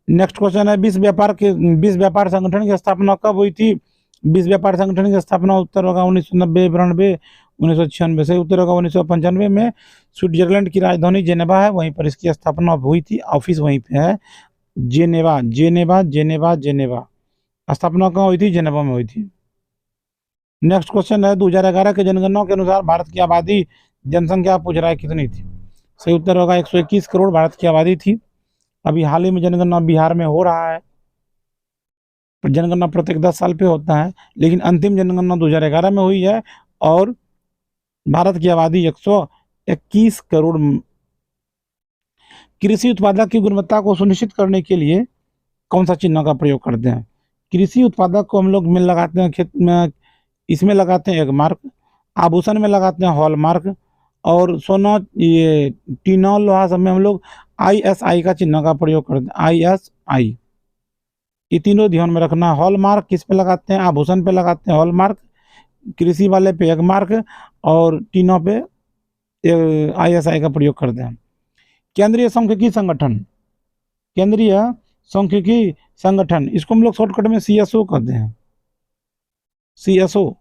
नेक्स्ट क्वेश्चन है, विश्व व्यापार संगठन की स्थापना कब हुई थी? विश्व व्यापार संगठन की स्थापना उत्तर होगा 1990, 92, 1996। से उत्तर होगा 1995 में। स्विट्जरलैंड की राजधानी जेनेवा है, वहीं पर इसकी स्थापना हुई थी। ऑफिस वहीं पे है, जेनेवा, जेनेवा, जेनेवा, जेनेवा। स्थापना कहाँ हुई थी? जेनेवा में हुई थी। नेक्स्ट क्वेश्चन है, 2011 के जनगणना के अनुसार भारत की आबादी, जनसंख्या पूछ रहा है कितनी थी? सही उत्तर होगा 121 करोड़ भारत की आबादी थी। अभी हाल ही में जनगणना बिहार में हो रहा है। जनगणना प्रत्येक 10 साल पे होता है, लेकिन अंतिम जनगणना 2011 में हुई है और भारत की आबादी 121 करोड़। कृषि उत्पादक की गुणवत्ता को सुनिश्चित करने के लिए कौन सा चिन्ह का प्रयोग करते हैं? कृषि उत्पादक को हम लोग में लगाते हैं, खेत में, इसमें लगाते हैं एग मार्क, आभूषण में लगाते हैं हॉल मार्क, और सोना, ये टीना, लोहा सब में हम लोग ISI का चिन्ह का प्रयोग करते हैं, ISI। ये तीनों ध्यान में रखना। हॉल मार्क किस पे लगाते हैं? आभूषण पे लगाते हैं हॉल मार्क, कृषि वाले पे एग मार्क, और टीनों पे ISI का प्रयोग करते हैं। केंद्रीय सांख्यिकी संगठन, केंद्रीय सांख्यिकी संगठन, इसको हम लोग शॉर्टकट में CSO कहते हैं। CSO,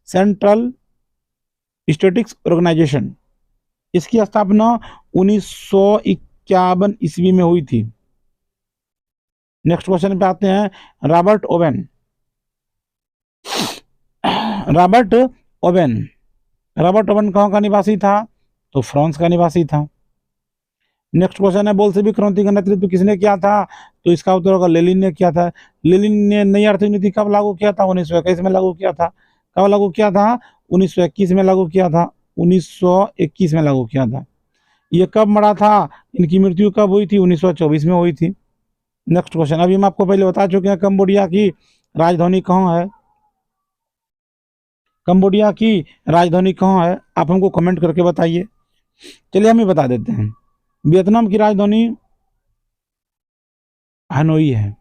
central statistics organisation. इसकी स्थापना 1951 ईस्वी में हुई थी। नेक्स्ट क्वेश्चन पे आते हैं, रॉबर्ट ओवेन। रॉबर्ट ओवेन कहाँ का निवासी था? तो फ्रांस का निवासी था। नेक्स्ट क्वेश्चन है, बोल्शेविक क्रांति का नेतृत्व किसने किया था? तो इसका उत्तर होगा लेनिन ने किया था। लेनिन ने नई आर्थिक नीति कब लागू किया था? 1921 में लागू किया था। कब लागू किया था? 1921 में लागू किया था। 1921 में लागू किया था। ये कब मरा था, इनकी मृत्यु कब हुई थी, 1924 में हुई थी। नेक्स्ट क्वेश्चन, अभी हम आपको पहले बता चुके हैं कंबोडिया की राजधानी कहाँ है। कंबोडिया की राजधानी कहाँ है, आप हमको कमेंट करके बताइए। चलिए हम ही बता देते हैं। वियतनाम की राजधानी हनोई है।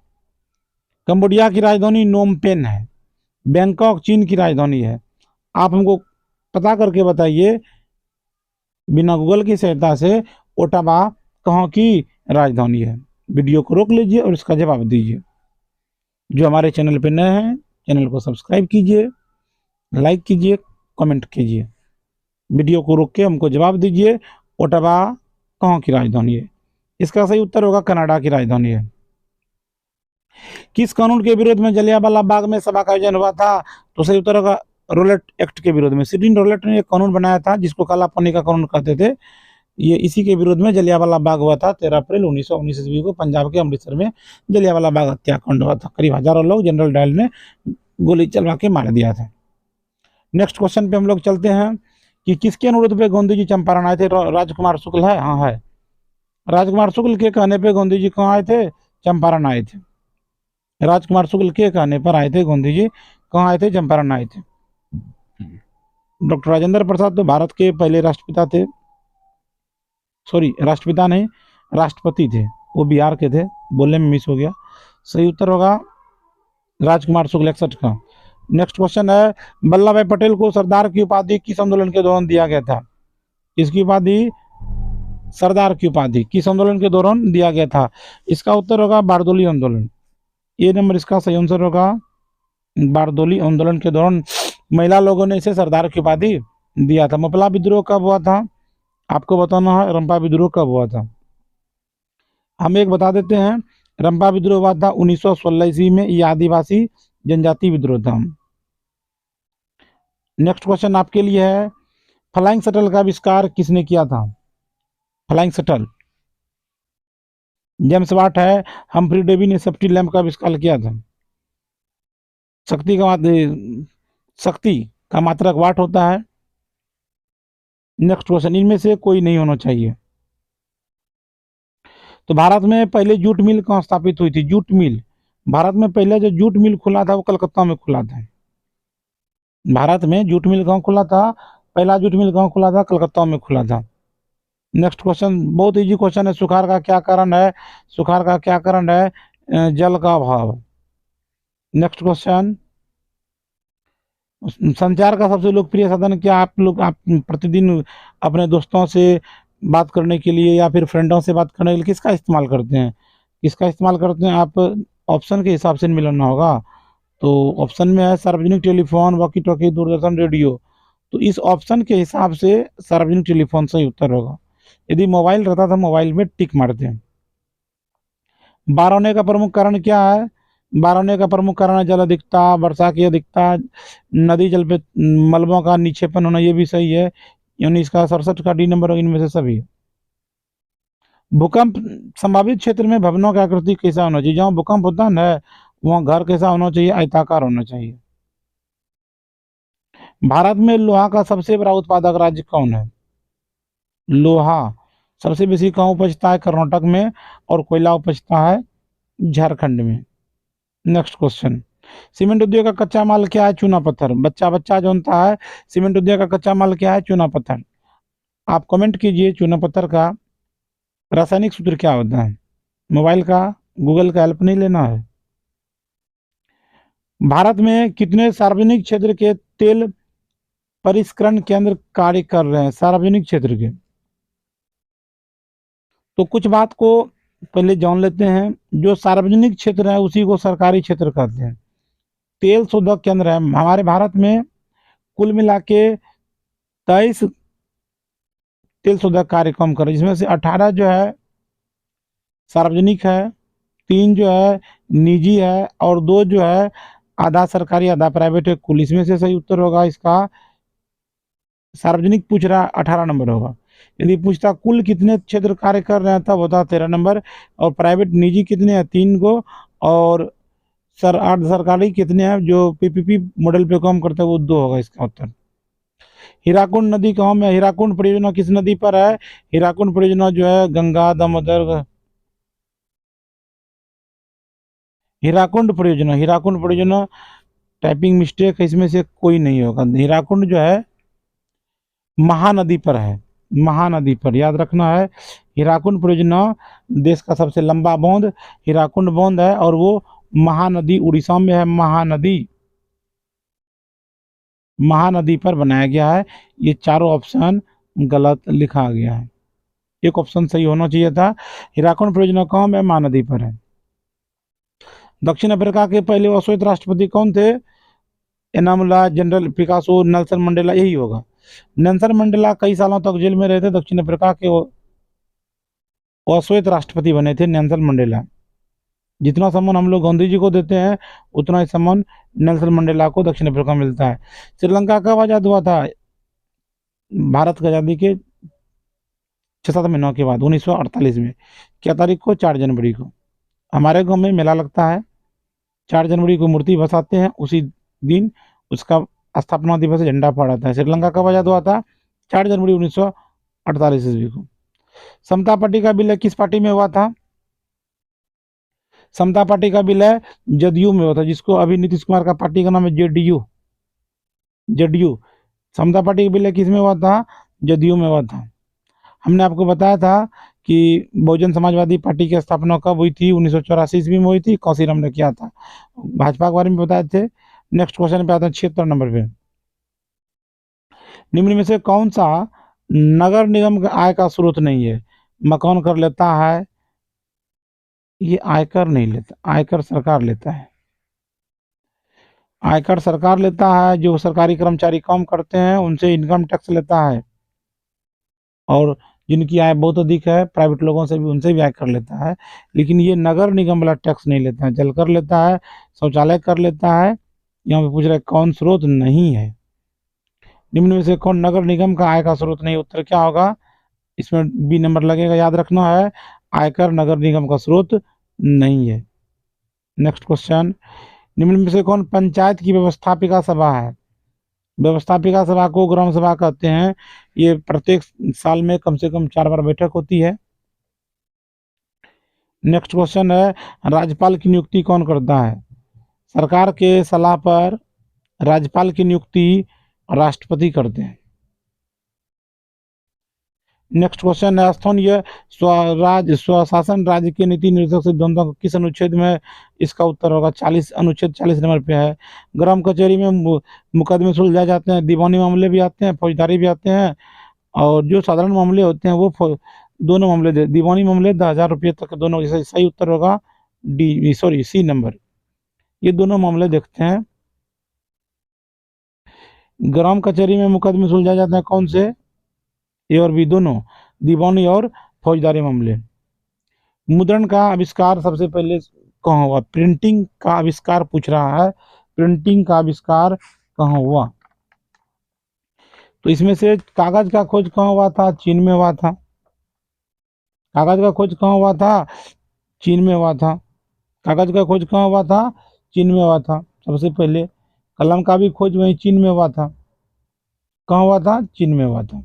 कंबोडिया की राजधानी नोम पेन है। बैंकॉक चीन की राजधानी है। आप हमको पता करके बताइए बिना गूगल की सहायता से ओटावा कहाँ की राजधानी है। वीडियो को रोक लीजिए और इसका जवाब दीजिए। जो हमारे चैनल पर नए हैं, चैनल को सब्सक्राइब कीजिए, लाइक कीजिए, कमेंट कीजिए। वीडियो को रोक के हमको जवाब दीजिए, ओटावा कहाँ की राजधानी है। इसका सही उत्तर होगा कनाडा की राजधानी है। किस कानून के विरोध में जलियांवाला बाग में सभा का आयोजन हुआ था, तो सही उत्तर होगा रोलेट एक्ट के विरोध में। सिडनी रोलेट ने एक कानून बनाया था जिसको काला पानी का कानून कहते थे। ये इसी के विरोध में जलियांवाला बाग हुआ था। 13 अप्रैल 1919 ईस्वी को पंजाब के अमृतसर में जलियांवाला बाग हत्याकांड हुआ था। करीब हजारों लोग जनरल डायल ने गोली चलवा के मार दिया था। नेक्स्ट क्वेश्चन पे हम लोग चलते हैं कि किसके अनुरोध पे गांधी जी चंपारण आए थे। राजकुमार शुक्ल है, हाँ है। राजकुमार शुक्ल के कहने पे गांधी जी कहाँ आए थे, चंपारण आए थे। राजकुमार शुक्ल के कहने पर आए थे गांधी जी, कहाँ आए थे, चंपारण आए थे। डॉक्टर राजेंद्र प्रसाद तो भारत के पहले राष्ट्रपिता थे, सॉरी राष्ट्रपिता नहीं, राष्ट्रपति थे। वो बिहार के थे, बोलने में मिस हो गया। सही उत्तर होगा राजकुमार शुक्ल 61 का। नेक्स्ट क्वेश्चन है, वल्लभ भाई पटेल को सरदार की उपाधि किस आंदोलन के दौरान दिया गया था। इसकी उपाधि सरदार की उपाधि किस आंदोलन के दौरान दिया गया था। इसका उत्तर होगा बारदोली आंदोलन। ये नंबर इसका सही आंसर होगा बारदोली आंदोलन के दौरान महिला लोगों ने इसे सरदार की उपाधि दिया था। मपला विद्रोह कब हुआ था, आपको बताना है। रंपा विद्रोह कब हुआ था, हम एक बता देते हैं। रंपा विद्रोह हुआ था 1916 ईस्वी में। यह आदिवासी जनजाति विद्रोह था। नेक्स्ट क्वेश्चन आपके लिए है, फ्लाइंग शटल का आविष्कार किसने किया था। फ्लाइंग शटल जेम्स वाट है। हम्फ्री डेवी ने सेफ्टी लैंप का आविष्कार किया था। शक्ति का मात्रक वाट होता है। नेक्स्ट क्वेश्चन, इनमें से कोई नहीं होना चाहिए। तो भारत में पहले जूट मिल कहाँ स्थापित हुई थी। जूट मिल, भारत में पहले जो जूट मिल खुला था वो कलकत्ता में खुला था। भारत में जूट मिल कहाँ खुला था, पहला जूट मिल कहाँ खुला था, कलकत्ता में खुला था। नेक्स्ट क्वेश्चन बहुत इजी क्वेश्चन है, सुखाड़ का क्या कारण है। सुखाड़ का क्या कारण है, जल का अभाव। नेक्स्ट क्वेश्चन, संचार का सबसे लोकप्रिय साधन क्या। आप प्रतिदिन अपने दोस्तों से बात करने के लिए या फिर फ्रेंडों से बात करने के लिए किसका इस्तेमाल करते हैं, किसका इस्तेमाल करते हैं। आप ऑप्शन के हिसाब से मिलाना होगा। तो ऑप्शन में है सार्वजनिक telephone, walkie talkie, Doordarshan, radio. तो इस ऑप्शन के हिसाब से सार्वजनिक टेलीफोन सही उत्तर होगा। यदि मोबाइल रहता तो मोबाइल में टिक मारते हैं। बाढ़ होने का प्रमुख कारण क्या है। बाढ़ होने का प्रमुख कारण है जल अधिकता, वर्षा की अधिकता, नदी जल पे मलबों का निक्षेपण होना, ये भी सही है। यानी इसका 67 का डी नंबर इनमें से सभी। भूकंप संभावित क्षेत्र में भवनों की आकृति कैसा होना चाहिए। जहाँ भूकंप होता है ना वहाँ घर कैसा होना चाहिए, आयताकार होना चाहिए। भारत में लोहा का सबसे बड़ा उत्पादक राज्य कौन है। लोहा सबसे बेसी कहाँ उपजता है, कर्नाटक में, और कोयला उपजता है झारखंड में। नेक्स्ट क्वेश्चन, सीमेंट उद्योग का कच्चा माल क्या है, चूना पत्थर। बच्चा बच्चा जानता है सीमेंट उद्योग का कच्चा माल क्या है, चूना पत्थर। आप कमेंट कीजिए चूना पत्थर का रासायनिक सूत्र क्या होता है। मोबाइल का गूगल का हेल्प नहीं लेना है। भारत में कितने सार्वजनिक क्षेत्र के तेल परिष्करण केंद्र कार्य कर रहे हैं, सार्वजनिक क्षेत्र के। तो कुछ बात को पहले जान लेते हैं। जो सार्वजनिक क्षेत्र है उसी को सरकारी क्षेत्र कहते हैं। तेल शोधक केंद्र है हमारे भारत में कुल मिला के 23 तेल शोधक कार्यक्रम कर, जिसमें से 18 जो है सार्वजनिक है, 3 जो है निजी है, और 2 जो है आधा सरकारी आधा प्राइवेट है। कुल इसमें से सही उत्तर होगा इसका सार्वजनिक पूछ रहा 18 नंबर होगा। यदि पूछता कुल कितने क्षेत्र कार्य कर रहे हैं तब होता 13 नंबर, और प्राइवेट निजी कितने हैं 3 को, और अर्ध सरकारी कितने हैं जो पीपीपी मॉडल पे काम करते हैं वो 2 होगा इसका उत्तर। हीराकुंड नदी कहाँ में है? हीराकुंड परियोजना किस नदी पर है? हीराकुंड परियोजना जो है गंगा दामोदर, हीराकुंड परियोजना टाइपिंग मिस्टेक है, इसमें से कोई नहीं होगा। हीराकुंड जो है महानदी पर है, महानदी पर याद रखना है। हीराकुंड परियोजना देश का सबसे लंबा बांध हीराकुंड बांध है और वो महानदी उड़ीसा में है। महानदी पर बनाया गया है। ये चारों ऑप्शन गलत लिखा गया है, एक ऑप्शन सही होना चाहिए था। हीराकुंड परियोजना कहाँ में? महानदी पर है। दक्षिण अफ्रीका के पहले अश्वेत राष्ट्रपति कौन थे? एनामुला, जनरल पिकासो, नेल्सन मंडेला, यही होगा। नेल्सन मंडेला कई सालों तक जेल में रहे थे। दक्षिण अफ्रीका के वो अश्वेत राष्ट्रपति बने थे नेल्सन मंडेला। जितना सम्मान हम लोग गांधी जी को देते हैं उतना ही सम्मान नेल्सन मंडेला को दक्षिण अफ्रीका में मिलता है। श्रीलंका कब आजाद हुआ था? भारत की आज़ादी के 6-7 महीनों के बाद 1948 में। क्या तारीख को? 4 जनवरी को। हमारे गांव में मेला लगता है, 4 जनवरी को मूर्ति बसाते हैं, उसी दिन उसका स्थापना दिवस झंडा फहराता है। श्रीलंका कब आजाद हुआ था? 4 जनवरी 1948 ईस्वी को। समता पार्टी का विलय किस पार्टी में हुआ था? समता पार्टी का विलय जदयू में हुआ था, जिसको अभी नीतीश कुमार का पार्टी का नाम है जेडीयू। जेडीयू। समता पार्टी का विलय किस में हुआ था? जदयू में हुआ था। हमने आपको बताया था कि बहुजन समाजवादी पार्टी की स्थापना कब हुई थी? 1984 ईस्वी में हुई थी, कौशीराम ने किया था। भाजपा के बारे में बताए थे। नेक्स्ट क्वेश्चन पे आते हैं 76 नंबर पे। निम्न में से कौन सा नगर निगम का आय का स्रोत नहीं है? मकान कर लेता है, ये आयकर नहीं लेता, आयकर सरकार लेता है। आयकर सरकार लेता है, जो सरकारी कर्मचारी काम करते हैं उनसे इनकम टैक्स लेता है, और जिनकी आय बहुत अधिक है प्राइवेट लोगों से भी, उनसे भी आय कर लेता है। लेकिन ये नगर निगम वाला टैक्स नहीं लेता है। जल कर लेता है, शौचालय कर लेता है। यहाँ पे पूछ रहा है कौन स्रोत नहीं है? निम्न में से कौन नगर निगम का आय का स्रोत नहीं? उत्तर क्या होगा? इसमें बी नंबर लगेगा, याद रखना है। आयकर नगर निगम का स्रोत नहीं है। Next question. निम्न में से कौन पंचायत की व्यवस्थापिका सभा है? व्यवस्थापिका सभा को ग्राम सभा कहते हैं। ये प्रत्येक साल में कम से कम 4 बार बैठक होती है। नेक्स्ट क्वेश्चन है, राज्यपाल की नियुक्ति कौन करता है? सरकार के सलाह पर राज्यपाल की नियुक्ति राष्ट्रपति करते हैं। नेक्स्ट क्वेश्चन है, स्थानीय स्वशासन राज्य के नीति निर्देशक सिद्धांतों का किस अनुच्छेद में? इसका उत्तर होगा 40, अनुच्छेद 40 नंबर पे है। ग्राम कचहरी में मुकदमे सुलझाए जाते हैं, दीवानी मामले भी आते हैं, फौजदारी भी आते हैं, और जो साधारण मामले होते हैं वो दोनों मामले, दीवानी मामले 10,000 रुपये तक दोनों। जैसे सही उत्तर होगा सी नंबर। ये दोनों मामले देखते हैं। ग्राम कचहरी में मुकदमे सुलझाए जाते हैं कौन से? ए और बी दोनों, दीवानी और फौजदारी मामले। मुद्रण का आविष्कार सबसे पहले कहाँ हुआ? प्रिंटिंग का आविष्कार पूछ रहा है, प्रिंटिंग का आविष्कार कहाँ हुआ? तो इसमें से कागज का खोज कहाँ हुआ था? चीन में हुआ था। कागज का खोज कहाँ हुआ था? चीन में हुआ था। कागज का खोज कहाँ हुआ था? चीन में हुआ था सबसे पहले। कलम का भी खोज वहीं चीन में हुआ था। कहाँ हुआ था? चीन में हुआ था।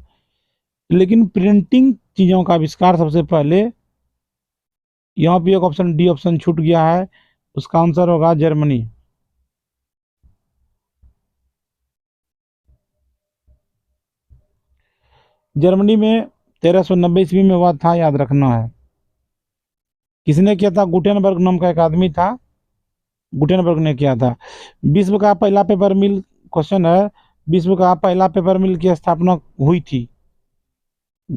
लेकिन प्रिंटिंग चीजों का आविष्कार सबसे पहले, यहाँ भी एक ऑप्शन डी ऑप्शन छूट गया है, उसका आंसर होगा जर्मनी। जर्मनी में 1390 ईस्वी में हुआ था, याद रखना है। किसने किया था? गुटेनबर्ग नाम का एक आदमी था, गुटेनबर्ग ने किया था। विश्व का पहला पेपर मिल, क्वेश्चन है, विश्व का पहला पेपर मिल की स्थापना हुई थी?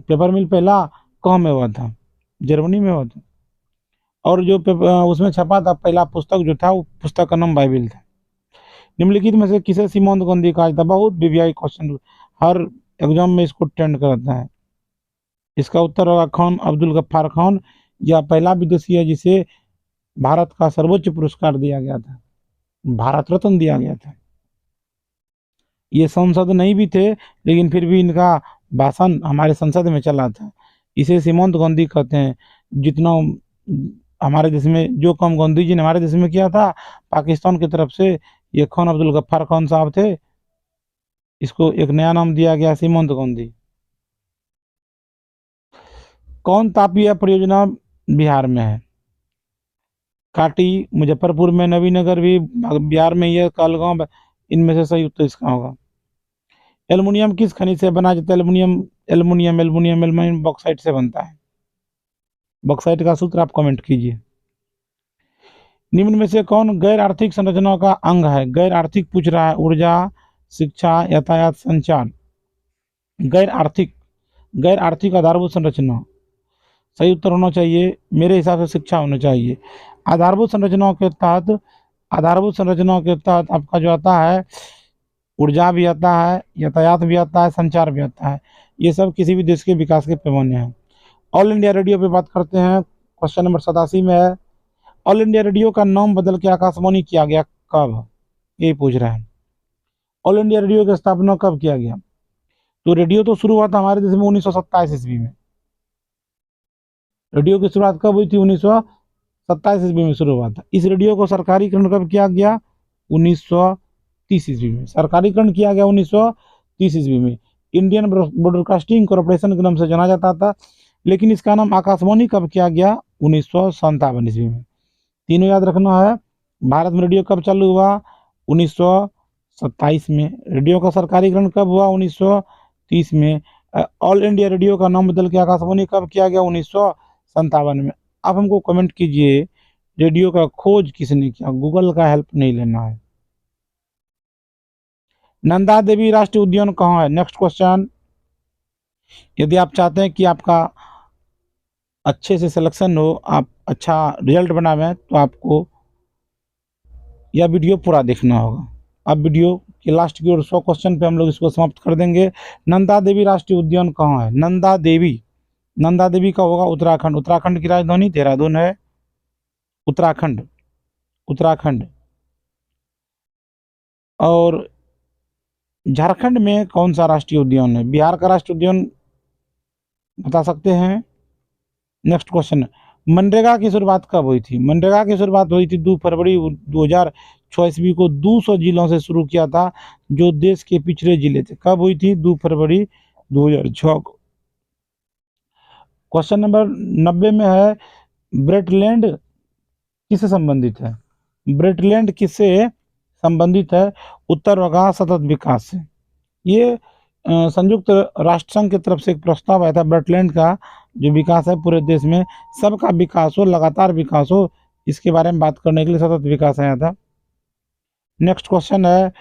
पेपर मिल पहला कहाँ में हुआ था? जर्मनी में हुआ था। और जो उसमें छपा था पहला पुस्तक जो था, वो पुस्तक का नाम बाइबिल था। निम्नलिखित में से किसे सीमांत गांधी कहा जाता है? बहुत वीवीआई क्वेश्चन, हर एग्जाम में इसको टेंड करता है। इसका उत्तर होगा खान अब्दुल गफ्फार खान। यह पहला विदेशी है जिसे भारत का सर्वोच्च पुरस्कार दिया गया था, भारत रत्न दिया गया था। ये संसद नहीं भी थे, लेकिन फिर भी इनका भाषण हमारे संसद में चला था। इसे सीमांत गांधी कहते हैं। जितना हमारे देश में जो काम गांधी जी ने हमारे देश में किया था पाकिस्तान की तरफ से, ये खान अब्दुल गफ्फार खान साहब थे। इसको एक नया नाम दिया गया सीमोंत गांधी। कौन तापीय परियोजना बिहार में है? काटी, मुजफ्फरपुर में, नवीनगर भी बिहार में ही है, कहलगांव, इनमें से सही उत्तर इसका होगा। एल्युमिनियम किस खनिज से बना जाता है? Aluminium aluminium aluminium aluminium bauxite से बनता है। बॉक्साइट का सूत्र आप कमेंट कीजिए। निम्न में से कौन गैर आर्थिक संरचनाओं का अंग है? गैर आर्थिक पूछ रहा है, ऊर्जा, शिक्षा, यातायात, संचार। गैर आर्थिक आधारभूत संरचना, सही उत्तर होना चाहिए मेरे हिसाब से शिक्षा होना चाहिए। आधारभूत संरचनाओं के तहत आपका जो आता है, ऊर्जा भी आता है, यातायात भी आता है, संचार भी आता है। ये सब किसी भी देश के विकास के पैमाने हैं। ऑल इंडिया रेडियो पे बात करते हैं। क्वेश्चन नंबर 87 में है, ऑल इंडिया रेडियो का नाम बदल के आकाशवाणी किया गया कब? यही पूछ रहा है। ऑल इंडिया रेडियो की स्थापना कब किया गया? तो रेडियो तो शुरू हुआ था हमारे देश में 1927 ईस्वी में। रेडियो की शुरुआत कब हुई थी? 1927 ईस्वी में शुरू हुआ था। इस रेडियो को सरकारीकरण कब किया गया? 1930 ईस्वी में। सरकारीकरण किया गया 1930 ईस्वी में। इंडियन ब्रॉडकास्टिंग कॉरपोरेशन के नाम से जाना जाता था, लेकिन इसका नाम आकाशवाणी कब किया गया? 1957 ईस्वी में। तीनों याद रखना है। भारत में रेडियो कब चालू हुआ? 1927 में। रेडियो का सरकारीकरण कब हुआ? 1930 में। ऑल इंडिया रेडियो का नाम बदल के आकाशवाणी कब किया गया? 1957 में। आप हमको कमेंट कीजिए, रेडियो का खोज किसने किया? गूगल का हेल्प नहीं लेना है। नंदा देवी राष्ट्रीय उद्यान कहाँ है? Next question. यदि आप चाहते हैं कि आपका अच्छे से सिलेक्शन हो, आप अच्छा रिजल्ट बनावें, तो आपको यह वीडियो पूरा देखना होगा। अब वीडियो के लास्ट की ओर 100 क्वेश्चन पे हम लोग इसको समाप्त कर देंगे। नंदा देवी राष्ट्रीय उद्यान कहाँ है? नंदा देवी का होगा उत्तराखंड। उत्तराखंड की राजधानी देहरादून है। उत्तराखंड। और झारखंड में कौन सा राष्ट्रीय उद्यान है? बिहार का राष्ट्रीय उद्यान बता सकते हैं? नेक्स्ट क्वेश्चन, मनरेगा की शुरुआत कब हुई थी? मनरेगा की शुरुआत हुई थी 2 फरवरी 2006 ईस्वी को। 200 जिलों से शुरू किया था, जो देश के पिछड़े जिले थे। कब हुई थी? 2 फरवरी 2006 को। क्वेश्चन नंबर 90 में है, ब्रेटलैंड किससे संबंधित है? ब्रेटलैंड किससे संबंधित है? उत्तर होगा सतत विकास से। ये संयुक्त राष्ट्र संघ की तरफ से एक प्रस्ताव आया था, ब्रेटलैंड का जो विकास है पूरे देश में, सबका विकास हो, लगातार विकास हो, इसके बारे में बात करने के लिए सतत विकास आया था। नेक्स्ट क्वेश्चन है,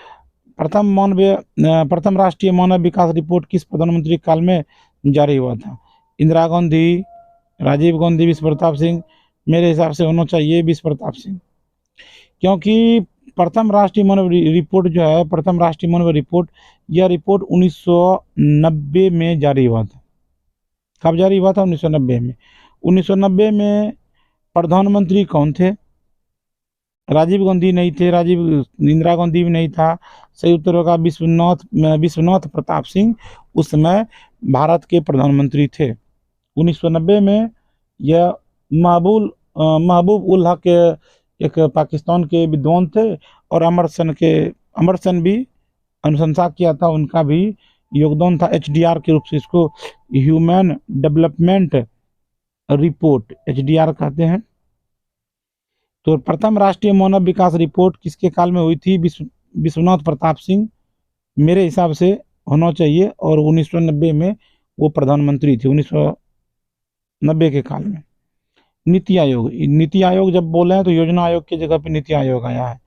प्रथम राष्ट्रीय मानव विकास रिपोर्ट किस प्रधानमंत्री काल में जारी हुआ था? इंदिरा गांधी, राजीव गांधी, विश्व प्रताप सिंह। मेरे हिसाब से होना चाहिए विश्व प्रताप सिंह, क्योंकि प्रथम राष्ट्रीय मानव रिपोर्ट जो है, प्रथम राष्ट्रीय मानव रिपोर्ट, यह रिपोर्ट 1990 में जारी हुआ था। कब जारी हुआ था? 1990 में। 1990 में प्रधानमंत्री कौन थे? राजीव गांधी नहीं थे, इंदिरा गांधी भी नहीं था। सही उत्तर होगा विश्वनाथ प्रताप सिंह उस समय भारत के प्रधानमंत्री थे। 1990 में यह महबूब उल हक एक पाकिस्तान के विद्वान थे, और अमर सेन भी अनुशंसा किया था, उनका भी योगदान था। HDR के रूप से इसको ह्यूमन डेवलपमेंट रिपोर्ट HDR कहते हैं। तो प्रथम राष्ट्रीय मानव विकास रिपोर्ट किसके काल में हुई थी? विश्वनाथ प्रताप सिंह मेरे हिसाब से होना चाहिए, और 1990 में वो प्रधानमंत्री थे, 1990 के काल में। नीति आयोग जब बोले हैं तो योजना आयोग की जगह पे नीति आयोग आया है।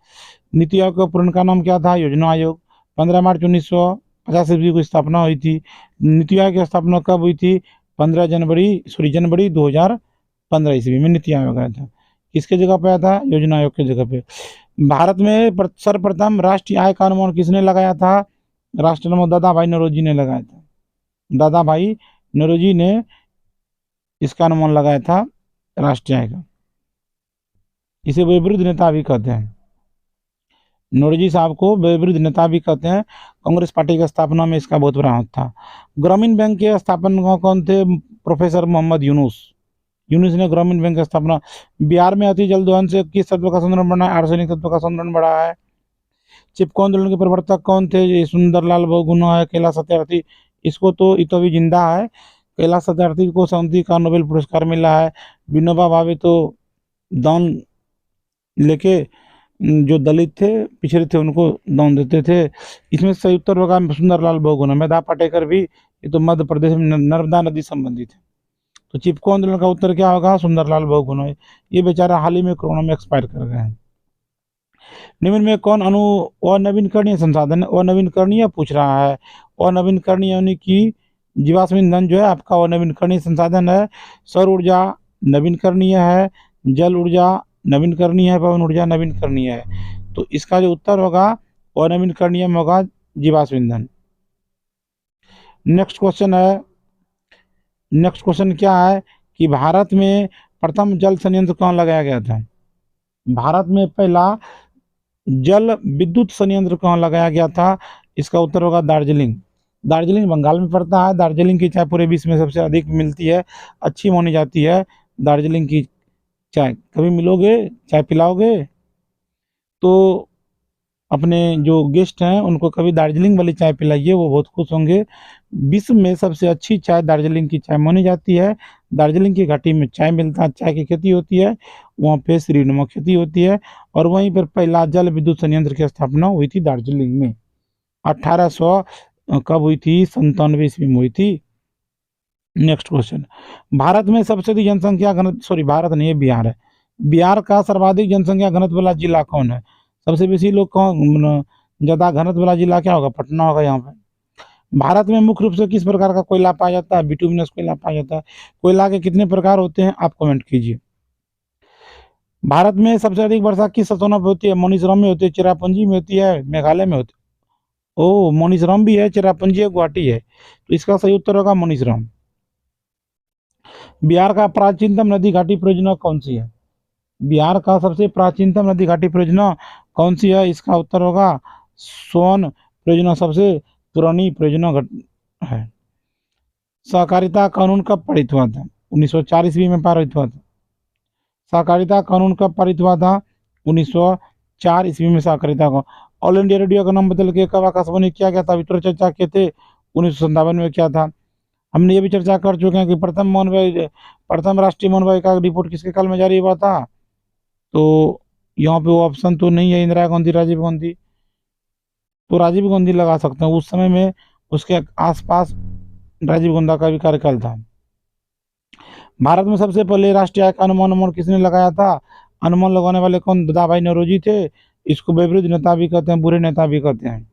नीति आयोग का पूर्ण का नाम क्या था? योजना आयोग। 15 मार्च 1950 ईस्वी को स्थापना हुई थी। नीति आयोग की स्थापना कब हुई थी? जनवरी 2015 ईस्वी में नीति आयोग आया था। किसके जगह पे आया था? योजना आयोग के जगह पे। भारत में सर्वप्रथम राष्ट्रीय आय का अनुमान किसने लगाया था? राष्ट्रप्रमुख दादा भाई नौरोजी ने लगाया था। दादा भाई नौरोजी ने इसका अनुमान लगाया था राष्ट्रीय आय का। इसे विवृद्ध नेता भी कहते हैं। नौरोजी साहब को विवृद्ध नेता भी कहते हैं। कांग्रेस पार्टी की स्थापना में इसका बहुत बड़ा हाथ था। ग्रामीण बैंक के स्थापना कौन थे? प्रोफेसर मोहम्मद यूनुस ने ग्रामीण बैंक की स्थापना। बिहार में अति जल दोहन से किस तत्व का संरक्षण बढ़ा है? आर्सेनिक तत्व का संरक्षण बढ़ा है। चिपको आंदोलन के प्रवर्तक कौन थे? ये सुंदरलाल बहुगुणा है, कैलाश सत्यार्थी। इसको तो ये तो अभी जिंदा है। कैलाश सत्यार्थी को शांति का नोबेल पुरस्कार मिला है। विनोबा भावे तो दान लेके जो दलित थे, पिछड़े थे, उनको दान देते थे। इसमें सही उत्तर होगा सुंदरलाल बहुगुणा। मेधा पाटेकर भी, ये तो मध्य प्रदेश में नर्मदा नदी संबंधित है। तो चिपको आंदोलन का उत्तर क्या होगा? सुंदरलाल बहुगुणा। ये बेचारा हाल ही में कोरोना में एक्सपायर कर गए हैं। निम्न में कौन अणु अनवीनकरणीय संसाधन है? अनवीनकरणीय पूछ रहा है। अनवीनकरणीय यानी कि जीवाश्म ईंधन जो है आपका अनवीनकरणीय संसाधन है। सौर ऊर्जा नवीनकरणीय है, जल ऊर्जा नवीनकरणीय है, पवन ऊर्जा नवीनकरणीय है। तो इसका जो उत्तर होगा अनवीनकरणीय में होगा जीवाश्म ईंधन। नेक्स्ट क्वेश्चन क्या है कि भारत में प्रथम जल संयंत्र कहाँ लगाया गया था? भारत में पहला जल विद्युत संयंत्र कहाँ लगाया गया था? इसका उत्तर होगा दार्जिलिंग। दार्जिलिंग बंगाल में पड़ता है। दार्जिलिंग की चाय पूरे विश्व में सबसे अधिक मिलती है, अच्छी मानी जाती है दार्जिलिंग की चाय। कभी मिलोगे, चाय पिलाओगे तो अपने जो गेस्ट हैं उनको कभी दार्जिलिंग वाली चाय पिलाइए, वो बहुत खुश होंगे। विश्व में सबसे अच्छी चाय दार्जिलिंग की चाय मानी जाती है। दार्जिलिंग की घाटी में चाय मिलता है, चाय की खेती होती है, वहाँ पे श्रीनुमा खेती होती है, और वहीं पर पहला जल विद्युत संयंत्र की स्थापना हुई थी दार्जिलिंग में। 1800 कब हुई थी? 97 ईस्वी में हुई थी। नेक्स्ट क्वेश्चन, भारत में सबसे अधिक जनसंख्या घनत्व, सॉरी भारत नहीं, ये बिहार है। बिहार का सर्वाधिक जनसंख्या घनत्व वाला जिला कौन है? सबसे बेसी लोग कौन, ज्यादा घनत्व वाला जिला क्या होगा? पटना होगा यहाँ पे। भारत में मुख्य रूप से किस प्रकार का कोयला पाया जाता है? बिटुमिनस कोयला पाया जाता है। कोयला के कितने प्रकार होते हैं? आप कमेंट कीजिए। भारत में सबसे अधिक वर्षा किस स्थानों पर होती है? मौनीसराम में होती है, चेरापूंजी में होती है, मेघालय में होती है। ओ, मौनीसराम भी है, चेरापूंजी है, गुवाहाटी है। तो इसका सही उत्तर होगा मौनीसराम। बिहार का प्राचीनतम नदी घाटी परियोजना कौन सी है? बिहार का सबसे प्राचीनतम नदी घाटी परियोजना कौन सी है? इसका उत्तर होगा सोन परियोजना, सबसे पुरानी परियोजना है। सहकारिता कानून कब पारित हुआ था? 1904 ईस्वी में पारित हुआ था। सहकारिता कानून कब पारित हुआ था? 1904 ईस्वी में सहकारिता का। ऑल इंडिया रेडियो का नाम बदल के कब आकाशवाणी किया गया था? वितरण चर्चा के थे 1957 में किया था। हमने ये भी चर्चा कर चुके हैं कि प्रथम राष्ट्रीय मौन का रिपोर्ट किसके काल में जारी हुआ था? तो यहाँ पे वो ऑप्शन तो नहीं है, इंदिरा गांधी, राजीव गांधी। तो राजीव गांधी लगा सकते हैं, उस समय में उसके आसपास राजीव गांधी का भी कार्यकाल था। भारत में सबसे पहले राष्ट्रीय आय का अनुमान किसने लगाया था? अनुमान लगाने वाले कौन? दादाभाई नौरोजी थे। इसको विपरीत नेता भी कहते हैं, बुरे नेता भी कहते हैं।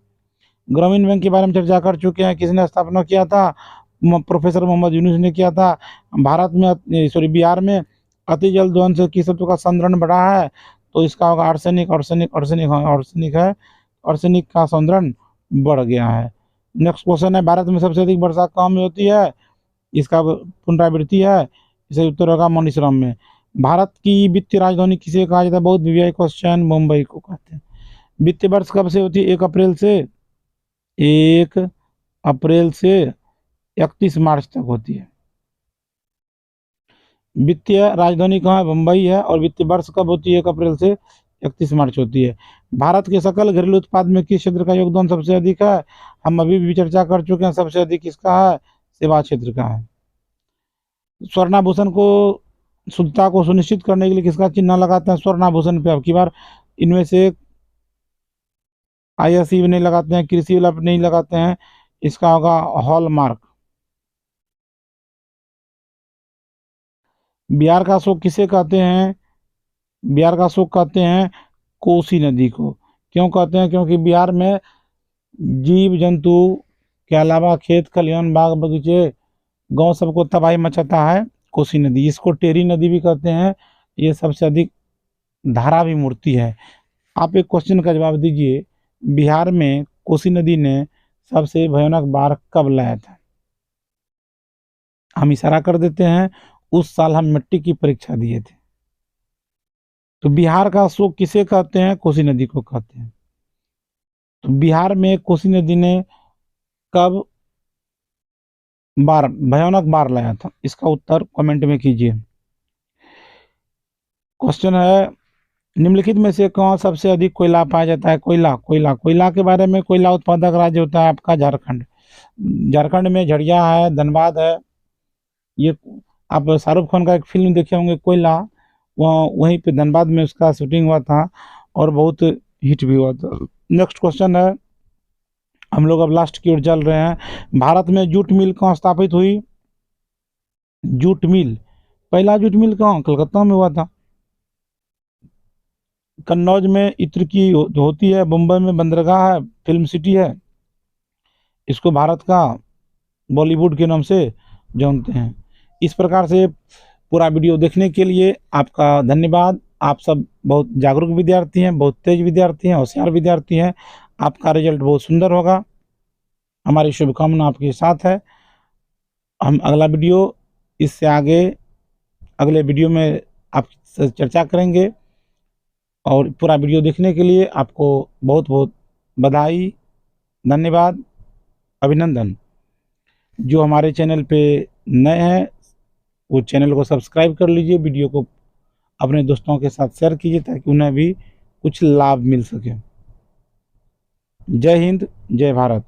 ग्रामीण बैंक के बारे में चर्चा कर चुके हैं, किसने स्थापना किया था? प्रोफेसर मोहम्मद यूनुस ने किया था। भारत में, सॉरी, बिहार में अति जल दोहन से किस तत्व का संद्रण बढ़ा है? तो इसका होगा आर्सेनिक। आर्सेनिक है, आर्सेनिक का संद्रण बढ़ गया है। नेक्स्ट क्वेश्चन है, भारत में सबसे अधिक वर्षा कहाँ में होती है? इसका पुनरावृत्ति है, इसे उत्तर होगा मौनीसराम में। भारत की वित्तीय राजधानी किसे कहा जाता है? बहुत वीवीआई क्वेश्चन, मुंबई को कहते हैं। वित्तीय वर्ष कब से होती है? 1 अप्रैल से 31 मार्च तक होती है। वित्तीय राजधानी कहाँ है? मुंबई है। और वित्तीय वर्ष कब होती है? 1 अप्रैल से 31 मार्च होती है। भारत के सकल घरेलू उत्पाद में किस क्षेत्र का योगदान सबसे अधिक है? हम अभी भी चर्चा कर चुके हैं, सबसे अधिक किसका है? सेवा क्षेत्र का है। स्वर्णाभूषण को, शुद्धता को सुनिश्चित करने के लिए किसका चिन्ह लगाते हैं स्वर्णाभूषण पे? अब की बार इनमें से आईएससी नहीं लगाते हैं, कृषि वाला नहीं लगाते हैं, इसका होगा हॉलमार्क। बिहार का शोक किसे कहते हैं? बिहार का शोक कहते हैं कोसी नदी को। क्यों कहते हैं? क्योंकि बिहार में जीव जंतु के अलावा खेत खलिहान, बाग बगीचे, गांव सबको तबाही मचाता है कोसी नदी। इसको टेरी नदी भी कहते हैं। ये सबसे अधिक धारा भी मूर्ति है। आप एक क्वेश्चन का जवाब दीजिए, बिहार में कोसी नदी ने सबसे भयानक बाढ़ कब लाया था? हम इशारा कर देते हैं, उस साल हम मिट्टी की परीक्षा दिए थे। तो बिहार का शोक किसे कहते हैं? कोसी नदी को कहते हैं। तो बिहार में कोसी नदी ने कब भयानक बाढ़ लाया था? इसका उत्तर कमेंट में कीजिए। क्वेश्चन है, निम्नलिखित में से कौन सबसे अधिक कोयला पाया जाता है? कोयला के बारे में, कोयला उत्पादक राज्य होता है आपका झारखंड। झारखंड में झरिया है, धनबाद है। ये आप शाहरुख खान का एक फिल्म देखे होंगे कोयला, वहाँ वहीं पे धनबाद में उसका शूटिंग हुआ था और बहुत हिट भी हुआ था। नेक्स्ट क्वेश्चन है, हम लोग अब लास्ट की ओर चल रहे हैं। भारत में जूट मिल कहाँ स्थापित हुई? जूट मिल, पहला जूट मिल कहाँ? कलकत्ता में हुआ था। कन्नौज में इत्र की जो होती है, मुंबई में बंदरगाह है, फिल्म सिटी है, इसको भारत का बॉलीवुड के नाम से जानते हैं। इस प्रकार से पूरा वीडियो देखने के लिए आपका धन्यवाद। आप सब बहुत जागरूक विद्यार्थी हैं, बहुत तेज विद्यार्थी हैं, होशियार विद्यार्थी हैं। आपका रिजल्ट बहुत सुंदर होगा, हमारी शुभकामना आपके साथ है। हम अगला वीडियो, इससे आगे अगले वीडियो में आपसे चर्चा करेंगे। और पूरा वीडियो देखने के लिए आपको बहुत बहुत बधाई, धन्यवाद, अभिनंदन। जो हमारे चैनल पे नए हैं वो चैनल को सब्सक्राइब कर लीजिए, वीडियो को अपने दोस्तों के साथ शेयर कीजिए ताकि उन्हें भी कुछ लाभ मिल सके। जय हिंद, जय भारत।